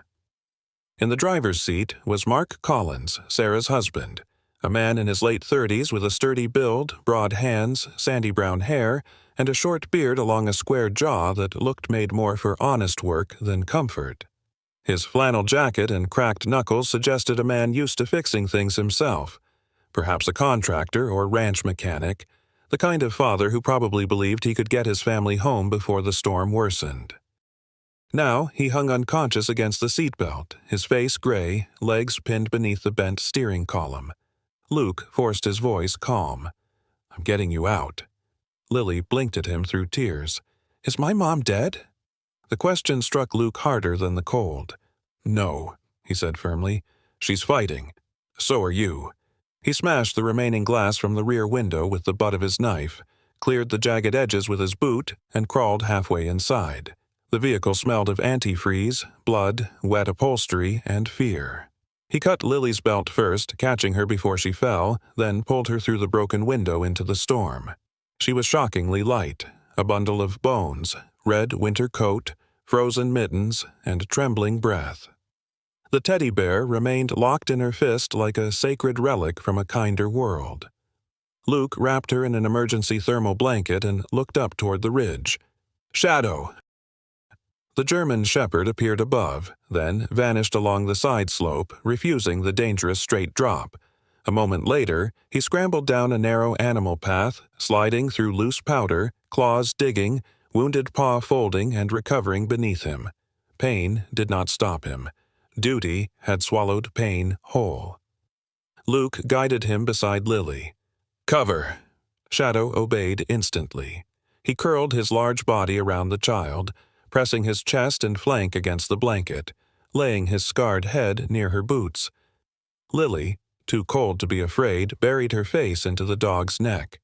In the driver's seat was Mark Collins, Sarah's husband, a man in his late 30s with a sturdy build, broad hands, sandy brown hair, and a short beard along a square jaw that looked made more for honest work than comfort. His flannel jacket and cracked knuckles suggested a man used to fixing things himself, perhaps a contractor or ranch mechanic, the kind of father who probably believed he could get his family home before the storm worsened. Now he hung unconscious against the seatbelt, his face gray, legs pinned beneath the bent steering column. Luke forced his voice calm. "I'm getting you out." Lily blinked at him through tears. "Is my mom dead?" The question struck Luke harder than the cold. "No," he said firmly. "She's fighting. So are you." He smashed the remaining glass from the rear window with the butt of his knife, cleared the jagged edges with his boot, and crawled halfway inside. The vehicle smelled of antifreeze, blood, wet upholstery, and fear. He cut Lily's belt first, catching her before she fell, then pulled her through the broken window into the storm. She was shockingly light, a bundle of bones, red winter coat, frozen mittens, and trembling breath. The teddy bear remained locked in her fist like a sacred relic from a kinder world. Luke wrapped her in an emergency thermal blanket and looked up toward the ridge. "Shadow!" The German shepherd appeared above, then vanished along the side slope, refusing the dangerous straight drop. A moment later, he scrambled down a narrow animal path, sliding through loose powder, claws digging, wounded paw folding and recovering beneath him. Pain did not stop him. Duty had swallowed pain whole. Luke guided him beside Lily. "Cover!" Shadow obeyed instantly. He curled his large body around the child, pressing his chest and flank against the blanket, laying his scarred head near her boots. Lily, too cold to be afraid, buried her face into the dog's neck.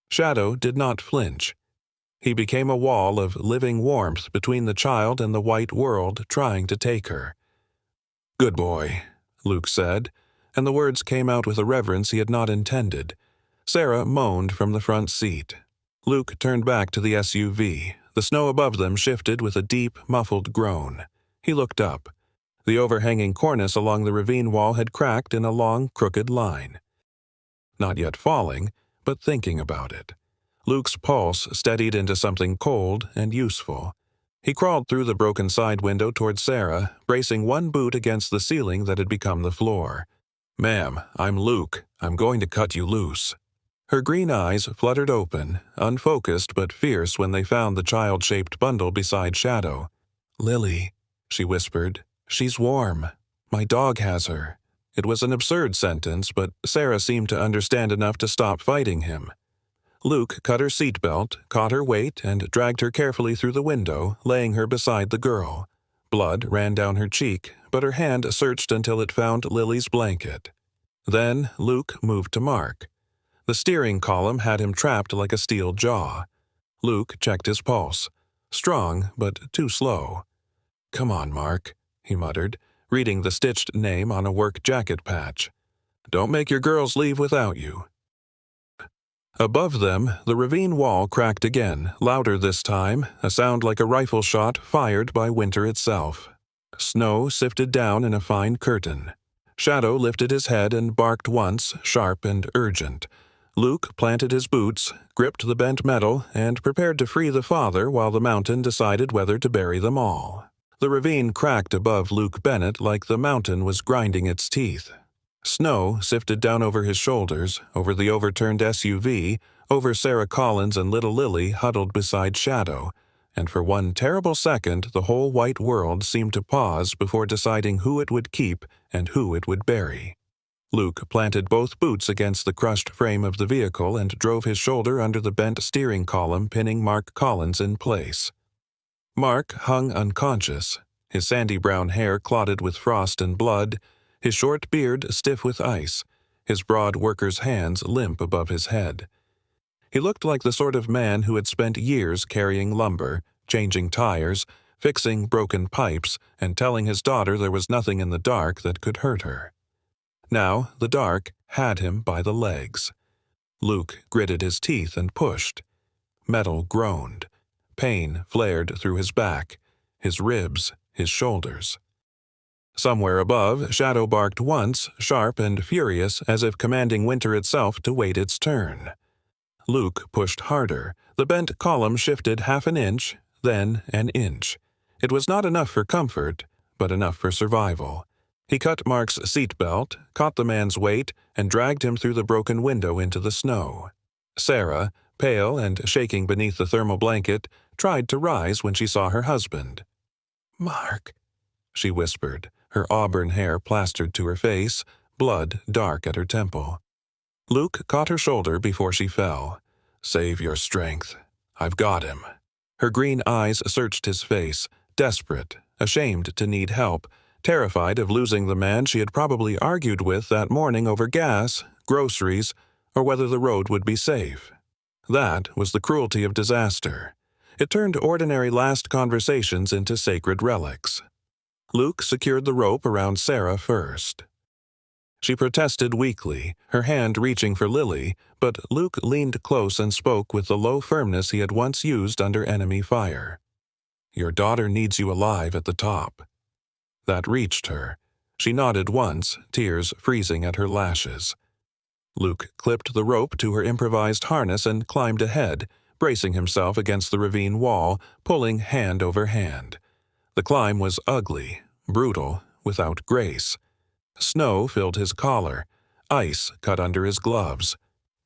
Shadow did not flinch. He became a wall of living warmth between the child and the white world trying to take her. "Good boy," Luke said, and the words came out with a reverence he had not intended. Sarah moaned from the front seat. Luke turned back to the SUV. The snow above them shifted with a deep, muffled groan. He looked up. The overhanging cornice along the ravine wall had cracked in a long, crooked line. Not yet falling, but thinking about it. Luke's pulse steadied into something cold and useful. He crawled through the broken side window toward Sarah, bracing one boot against the ceiling that had become the floor. "Ma'am, I'm Luke. I'm going to cut you loose." Her green eyes fluttered open, unfocused but fierce when they found the child-shaped bundle beside Shadow. "Lily," she whispered. "She's warm. My dog has her." It was an absurd sentence, but Sarah seemed to understand enough to stop fighting him. Luke cut her seatbelt, caught her weight, and dragged her carefully through the window, laying her beside the girl. Blood ran down her cheek, but her hand searched until it found Lily's blanket. Then Luke moved to Mark. The steering column had him trapped like a steel jaw. Luke checked his pulse. Strong, but too slow. "Come on, Mark," he muttered, reading the stitched name on a work jacket patch. "Don't make your girls leave without you." Above them, the ravine wall cracked again, louder this time, a sound like a rifle shot fired by winter itself. Snow sifted down in a fine curtain. Shadow lifted his head and barked once, sharp and urgent. Luke planted his boots, gripped the bent metal, and prepared to free the father while the mountain decided whether to bury them all. The ravine cracked above Luke Bennett like the mountain was grinding its teeth. Snow sifted down over his shoulders, over the overturned SUV, over Sarah Collins and little Lily huddled beside Shadow, and for one terrible second the whole white world seemed to pause before deciding who it would keep and who it would bury. Luke planted both boots against the crushed frame of the vehicle and drove his shoulder under the bent steering column, pinning Mark Collins in place. Mark hung unconscious, his sandy brown hair clotted with frost and blood, his short beard stiff with ice, his broad worker's hands limp above his head. He looked like the sort of man who had spent years carrying lumber, changing tires, fixing broken pipes, and telling his daughter there was nothing in the dark that could hurt her. Now the dark had him by the legs. Luke gritted his teeth and pushed. Metal groaned. Pain flared through his back, his ribs, his shoulders. Somewhere above, Shadow barked once, sharp and furious, as if commanding winter itself to wait its turn. Luke pushed harder. The bent column shifted half an inch, then an inch. It was not enough for comfort, but enough for survival. He cut Mark's seatbelt, caught the man's weight, and dragged him through the broken window into the snow. Sarah, pale and shaking beneath the thermal blanket, tried to rise when she saw her husband. "Mark," she whispered, her auburn hair plastered to her face, blood dark at her temple. Luke caught her shoulder before she fell. "Save your strength. I've got him." Her green eyes searched his face, desperate, ashamed to need help, terrified of losing the man she had probably argued with that morning over gas, groceries, or whether the road would be safe. That was the cruelty of disaster. It turned ordinary last conversations into sacred relics. Luke secured the rope around Sarah first. She protested weakly, her hand reaching for Lily, but Luke leaned close and spoke with the low firmness he had once used under enemy fire. "Your daughter needs you alive at the top." That reached her. She nodded once, tears freezing at her lashes. Luke clipped the rope to her improvised harness and climbed ahead, bracing himself against the ravine wall, pulling hand over hand. The climb was ugly, brutal, without grace. Snow filled his collar. Ice cut under his gloves.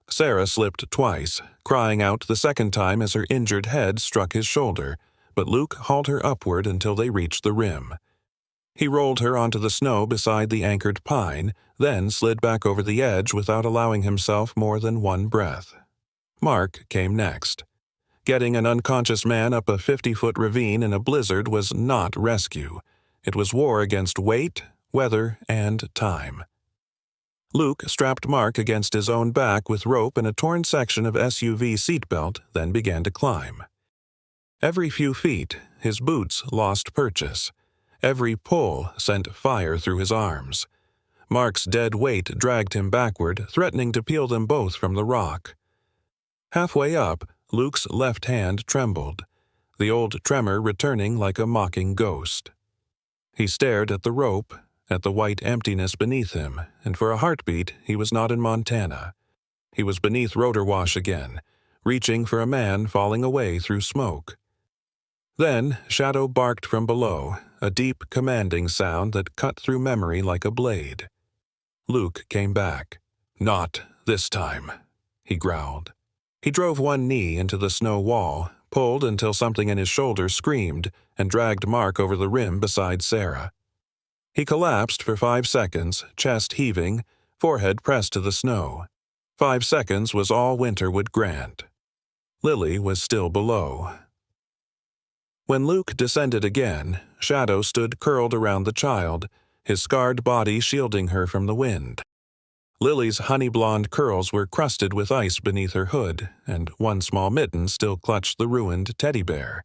Sarah slipped twice, crying out the second time as her injured head struck his shoulder, but Luke hauled her upward until they reached the rim. He rolled her onto the snow beside the anchored pine, then slid back over the edge without allowing himself more than one breath. Mark came next. Getting an unconscious man up a 50-foot ravine in a blizzard was not rescue. It was war against weight, weather, and time. Luke strapped Mark against his own back with rope and a torn section of SUV seatbelt, then began to climb. Every few feet, his boots lost purchase. Every pull sent fire through his arms. Mark's dead weight dragged him backward, threatening to peel them both from the rock. Halfway up, Luke's left hand trembled, the old tremor returning like a mocking ghost. He stared at the rope, at the white emptiness beneath him, and for a heartbeat he was not in Montana. He was beneath rotor wash again, reaching for a man falling away through smoke. Then Shadow barked from below, a deep, commanding sound that cut through memory like a blade. Luke came back. "Not this time," he growled. He drove one knee into the snow wall, pulled until something in his shoulder screamed, and dragged Mark over the rim beside Sarah. He collapsed for 5 seconds, chest heaving, forehead pressed to the snow. 5 seconds was all winter would grant. Lily was still below. When Luke descended again, Shadow stood curled around the child, his scarred body shielding her from the wind. Lily's honey-blonde curls were crusted with ice beneath her hood, and one small mitten still clutched the ruined teddy bear.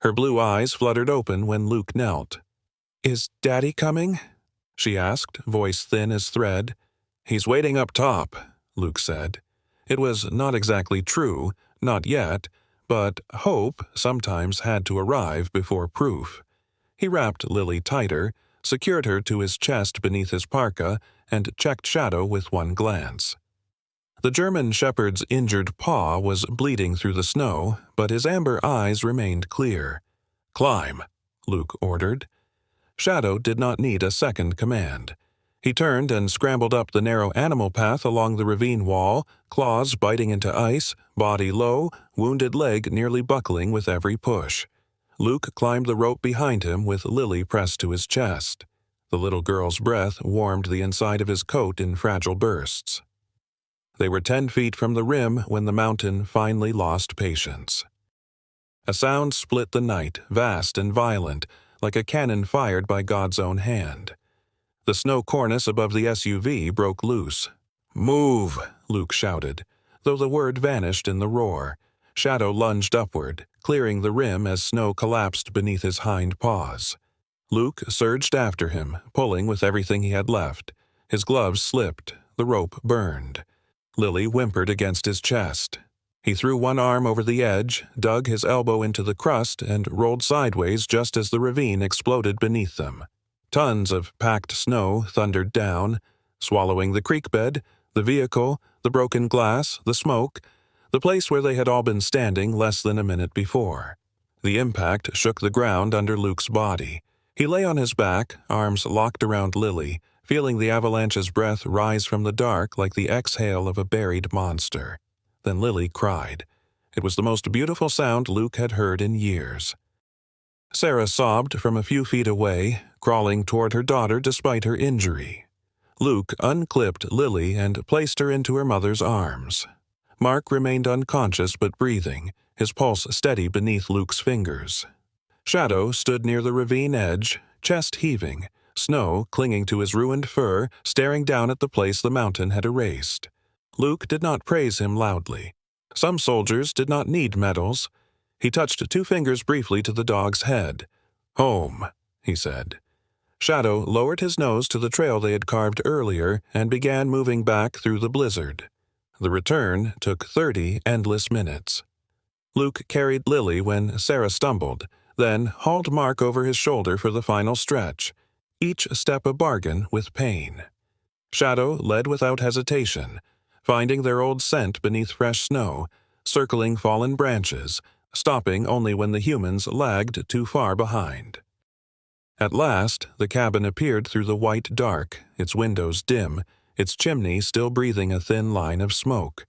Her blue eyes fluttered open when Luke knelt. "Is Daddy coming?" she asked, voice thin as thread. "He's waiting up top," Luke said. It was not exactly true, not yet, but hope sometimes had to arrive before proof. He wrapped Lily tighter, secured her to his chest beneath his parka, and checked Shadow with one glance. The German shepherd's injured paw was bleeding through the snow, but his amber eyes remained clear. "Climb," Luke ordered. Shadow did not need a second command. He turned and scrambled up the narrow animal path along the ravine wall, claws biting into ice, body low, wounded leg nearly buckling with every push. Luke climbed the rope behind him with Lily pressed to his chest. The little girl's breath warmed the inside of his coat in fragile bursts. They were 10 feet from the rim when the mountain finally lost patience. A sound split the night, vast and violent, like a cannon fired by God's own hand. The snow cornice above the SUV broke loose. "Move!" Luke shouted, though the word vanished in the roar. Shadow lunged upward, clearing the rim as snow collapsed beneath his hind paws. Luke surged after him, pulling with everything he had left. His gloves slipped, the rope burned. Lily whimpered against his chest. He threw one arm over the edge, dug his elbow into the crust, and rolled sideways just as the ravine exploded beneath them. Tons of packed snow thundered down, swallowing the creek bed, the vehicle, the broken glass, the smoke, the place where they had all been standing less than a minute before. The impact shook the ground under Luke's body. He lay on his back, arms locked around Lily, feeling the avalanche's breath rise from the dark like the exhale of a buried monster. Then Lily cried. It was the most beautiful sound Luke had heard in years. Sarah sobbed from a few feet away, crawling toward her daughter despite her injury. Luke unclipped Lily and placed her into her mother's arms. Mark remained unconscious but breathing, his pulse steady beneath Luke's fingers. Shadow stood near the ravine edge, chest heaving, snow clinging to his ruined fur, staring down at the place the mountain had erased. Luke did not praise him loudly. Some soldiers did not need medals. He touched 2 fingers briefly to the dog's head. "Home," he said. Shadow lowered his nose to the trail they had carved earlier and began moving back through the blizzard. The return took 30 endless minutes. Luke carried Lily when Sarah stumbled, then hauled Mark over his shoulder for the final stretch, each step a bargain with pain. Shadow led without hesitation, finding their old scent beneath fresh snow, circling fallen branches, stopping only when the humans lagged too far behind. At last, the cabin appeared through the white dark, its windows dim, its chimney still breathing a thin line of smoke.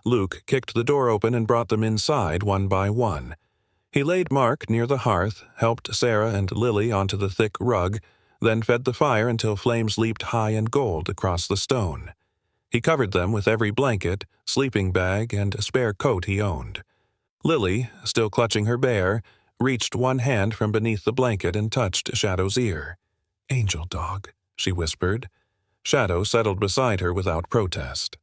Luke kicked the door open and brought them inside one by one. He laid Mark near the hearth, helped Sarah and Lily onto the thick rug, then fed the fire until flames leaped high and gold across the stone. He covered them with every blanket, sleeping bag, and spare coat he owned. Lily, still clutching her bear, reached one hand from beneath the blanket and touched Shadow's ear. "Angel dog," she whispered. Shadow settled beside her without protest.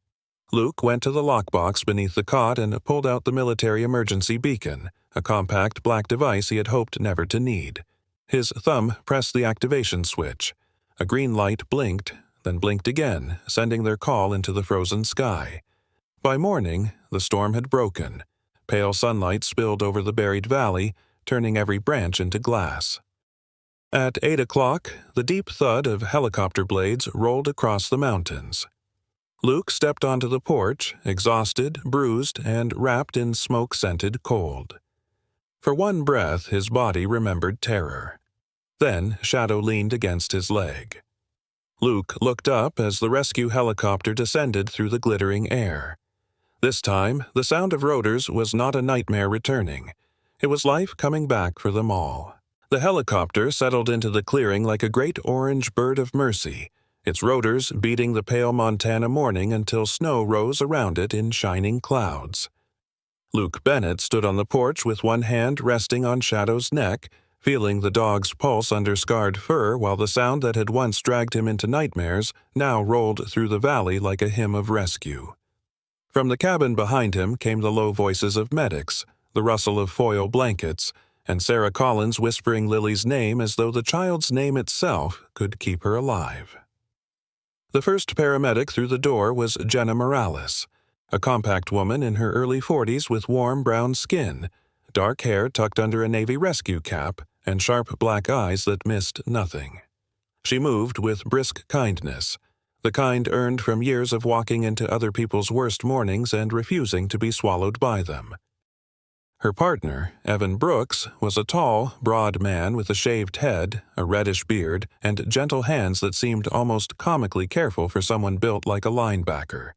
Luke went to the lockbox beneath the cot and pulled out the military emergency beacon, a compact black device he had hoped never to need. His thumb pressed the activation switch. A green light blinked, then blinked again, sending their call into the frozen sky. By morning, the storm had broken. Pale sunlight spilled over the buried valley, turning every branch into glass. At 8 o'clock, the deep thud of helicopter blades rolled across the mountains. Luke stepped onto the porch, exhausted, bruised, and wrapped in smoke-scented cold. For one breath, his body remembered terror. Then Shadow leaned against his leg. Luke looked up as the rescue helicopter descended through the glittering air. This time, the sound of rotors was not a nightmare returning. It was life coming back for them all. The helicopter settled into the clearing like a great orange bird of mercy, its rotors beating the pale Montana morning until snow rose around it in shining clouds. Luke Bennett stood on the porch with one hand resting on Shadow's neck, feeling the dog's pulse under scarred fur while the sound that had once dragged him into nightmares now rolled through the valley like a hymn of rescue. From the cabin behind him came the low voices of medics, the rustle of foil blankets, and Sarah Collins whispering Lily's name as though the child's name itself could keep her alive. The first paramedic through the door was Jenna Morales, a compact woman in her early 40s with warm brown skin, dark hair tucked under a Navy rescue cap, and sharp black eyes that missed nothing. She moved with brisk kindness, the kind earned from years of walking into other people's worst mornings and refusing to be swallowed by them. Her partner, Evan Brooks, was a tall, broad man with a shaved head, a reddish beard, and gentle hands that seemed almost comically careful for someone built like a linebacker.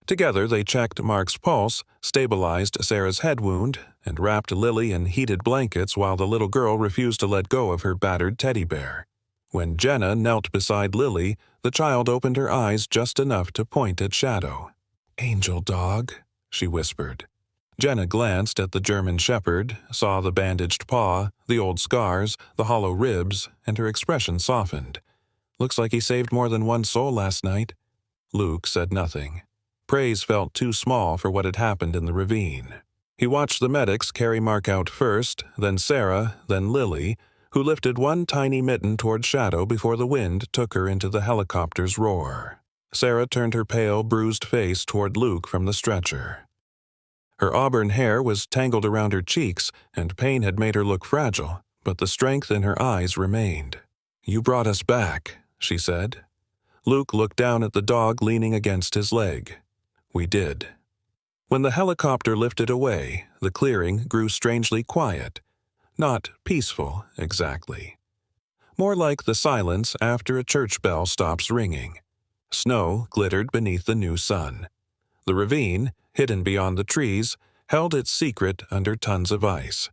Together they checked Mark's pulse, stabilized Sarah's head wound, and wrapped Lily in heated blankets while the little girl refused to let go of her battered teddy bear. When Jenna knelt beside Lily, the child opened her eyes just enough to point at Shadow. "Angel dog," she whispered. Jenna glanced at the German shepherd, saw the bandaged paw, the old scars, the hollow ribs, and her expression softened. "Looks like he saved more than one soul last night." Luke said nothing. Praise felt too small for what had happened in the ravine. He watched the medics carry Mark out first, then Sarah, then Lily, who lifted one tiny mitten toward Shadow before the wind took her into the helicopter's roar. Sarah turned her pale, bruised face toward Luke from the stretcher. Her auburn hair was tangled around her cheeks, and pain had made her look fragile, but the strength in her eyes remained. "You brought us back," she said. Luke looked down at the dog leaning against his leg. "We did." When the helicopter lifted away, the clearing grew strangely quiet. Not peaceful, exactly. More like the silence after a church bell stops ringing. Snow glittered beneath the new sun. The ravine, hidden beyond the trees, held its secret under tons of ice.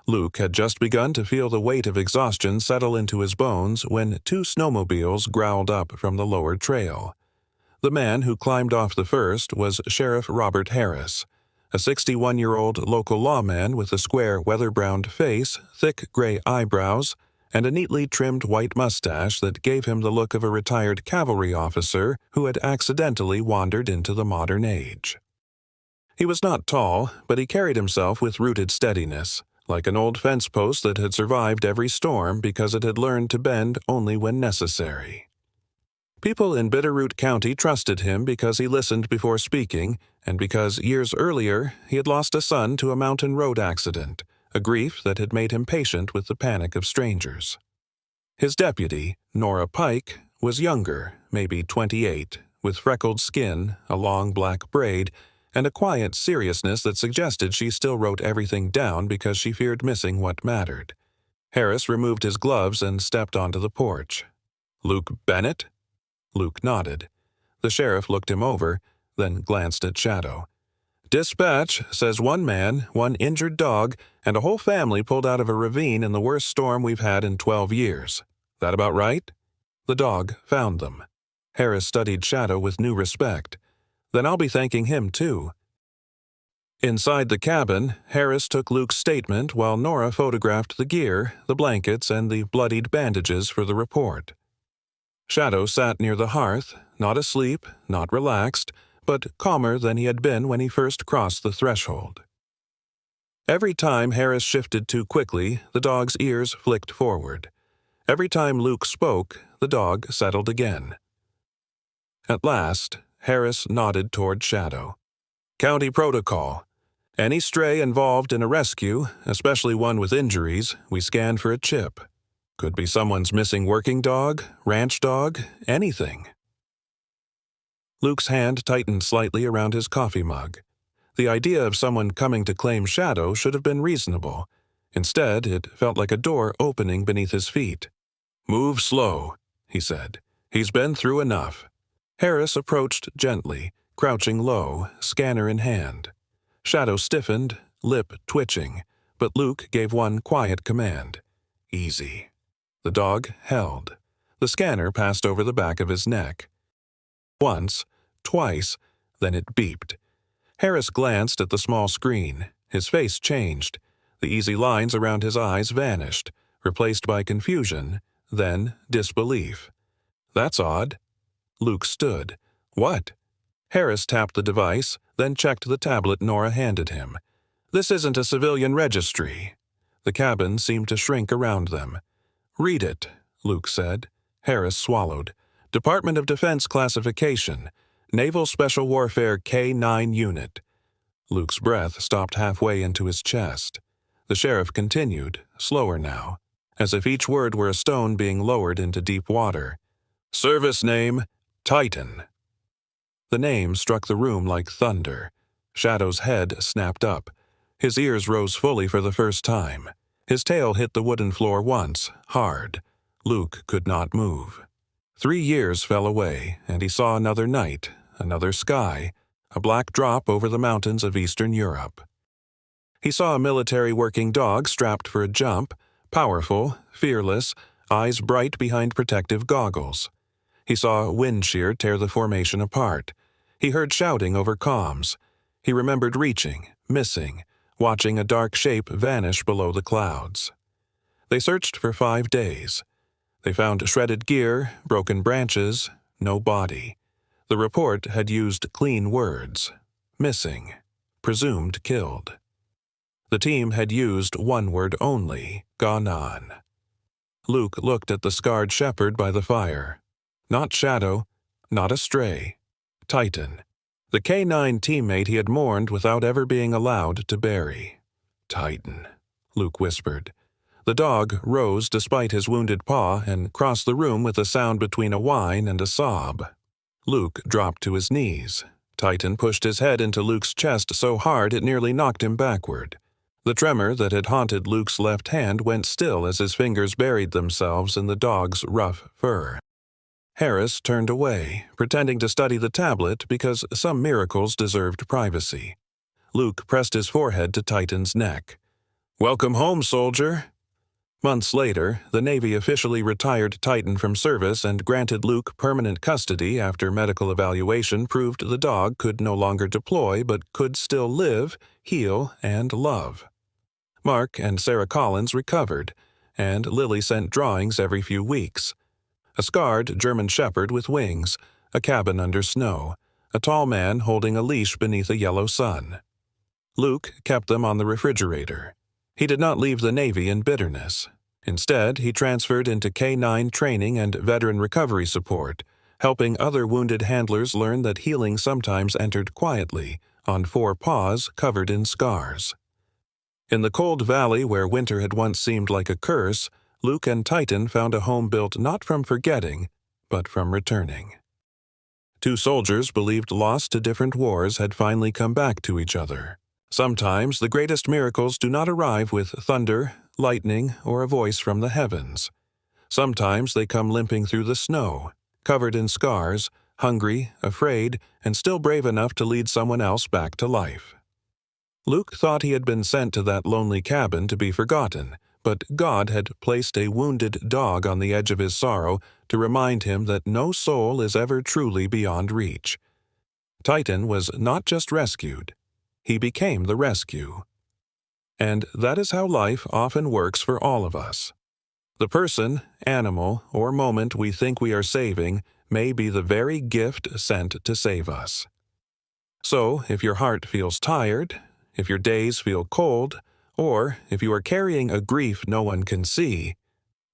Luke had just begun to feel the weight of exhaustion settle into his bones when two snowmobiles growled up from the lower trail. The man who climbed off the first was Sheriff Robert Harris, a 61-year-old local lawman with a square weather-browned face, thick gray eyebrows, and a neatly trimmed white mustache that gave him the look of a retired cavalry officer who had accidentally wandered into the modern age. He was not tall, but he carried himself with rooted steadiness, like an old fence post that had survived every storm because it had learned to bend only when necessary. People in Bitterroot County trusted him because he listened before speaking, and because years earlier he had lost a son to a mountain road accident, a grief that had made him patient with the panic of strangers. His deputy, Nora Pike, was younger, maybe 28, with freckled skin, a long black braid, and a quiet seriousness that suggested she still wrote everything down because she feared missing what mattered. Harris removed his gloves and stepped onto the porch. "Luke Bennett?" Luke nodded. The sheriff looked him over, then glanced at Shadow. "Dispatch says one man, one injured dog, and a whole family pulled out of a ravine in the worst storm we've had in 12 years. That about right?" "The dog found them." Harris studied Shadow with new respect. "Then I'll be thanking him, too." Inside the cabin, Harris took Luke's statement while Nora photographed the gear, the blankets, and the bloodied bandages for the report. Shadow sat near the hearth, not asleep, not relaxed, but calmer than he had been when he first crossed the threshold. Every time Harris shifted too quickly, the dog's ears flicked forward. Every time Luke spoke, the dog settled again. At last, Harris nodded toward Shadow. "County protocol. Any stray involved in a rescue, especially one with injuries, we scan for a chip. Could be someone's missing working dog, ranch dog, anything." Luke's hand tightened slightly around his coffee mug. The idea of someone coming to claim Shadow should have been reasonable. Instead, it felt like a door opening beneath his feet. "Move slow," he said. "He's been through enough." Harris approached gently, crouching low, scanner in hand. Shadow stiffened, lip twitching, but Luke gave one quiet command. "Easy." The dog held. The scanner passed over the back of his neck. Once, twice, then it beeped. Harris glanced at the small screen. His face changed. The easy lines around his eyes vanished, replaced by confusion, then disbelief. "That's odd." Luke stood. "What?" Harris tapped the device, then checked the tablet Nora handed him. "This isn't a civilian registry." The cabin seemed to shrink around them. "Read it," Luke said. Harris swallowed. "Department of Defense classification. Naval Special Warfare K-9 unit." Luke's breath stopped halfway into his chest. The sheriff continued, slower now, as if each word were a stone being lowered into deep water. "Service name, Titan." The name struck the room like thunder. Shadow's head snapped up. His ears rose fully for the first time. His tail hit the wooden floor once, hard. Luke could not move. 3 years fell away, and he saw another night, another sky, a black drop over the mountains of Eastern Europe. He saw a military working dog strapped for a jump, powerful, fearless, eyes bright behind protective goggles. He saw wind shear tear the formation apart. He heard shouting over comms. He remembered reaching, missing, watching a dark shape vanish below the clouds. They searched for 5 days. They found shredded gear, broken branches, no body. The report had used clean words. Missing. Presumed killed. The team had used one word only, gone on. Luke looked at the scarred shepherd by the fire. Not Shadow, not a stray. Titan. The K-9 teammate he had mourned without ever being allowed to bury. "Titan," Luke whispered. The dog rose despite his wounded paw and crossed the room with a sound between a whine and a sob. Luke dropped to his knees. Titan pushed his head into Luke's chest so hard it nearly knocked him backward. The tremor that had haunted Luke's left hand went still as his fingers buried themselves in the dog's rough fur. Harris turned away, pretending to study the tablet because some miracles deserved privacy. Luke pressed his forehead to Titan's neck. Welcome home, soldier. Months later, the Navy officially retired Titan from service and granted Luke permanent custody after medical evaluation proved the dog could no longer deploy but could still live, heal, and love. Mark and Sarah Collins recovered, and Lily sent drawings every few weeks. A scarred German shepherd with wings, a cabin under snow, a tall man holding a leash beneath a yellow sun. Luke kept them on the refrigerator. He did not leave the Navy in bitterness. Instead, he transferred into K-9 training and veteran recovery support, helping other wounded handlers learn that healing sometimes entered quietly, on four paws covered in scars. In the cold valley where winter had once seemed like a curse, Luke and Titan found a home built not from forgetting, but from returning. Two soldiers believed lost to different wars had finally come back to each other. Sometimes the greatest miracles do not arrive with thunder, lightning, or a voice from the heavens. Sometimes they come limping through the snow, covered in scars, hungry, afraid, and still brave enough to lead someone else back to life. Luke thought he had been sent to that lonely cabin to be forgotten, but God had placed a wounded dog on the edge of his sorrow to remind him that no soul is ever truly beyond reach. Titan was not just rescued. He became the rescue. And that is how life often works for all of us. The person, animal, or moment we think we are saving may be the very gift sent to save us. So, if your heart feels tired, if your days feel cold, or if you are carrying a grief no one can see,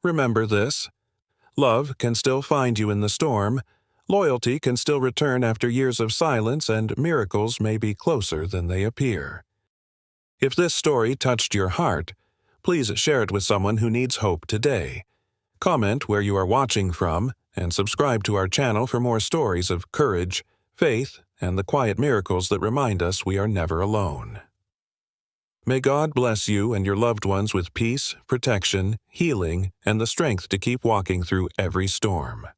remember this. Love can still find you in the storm, loyalty can still return after years of silence, and miracles may be closer than they appear. If this story touched your heart, please share it with someone who needs hope today. Comment where you are watching from, and subscribe to our channel for more stories of courage, faith, and the quiet miracles that remind us we are never alone. May God bless you and your loved ones with peace, protection, healing, and the strength to keep walking through every storm.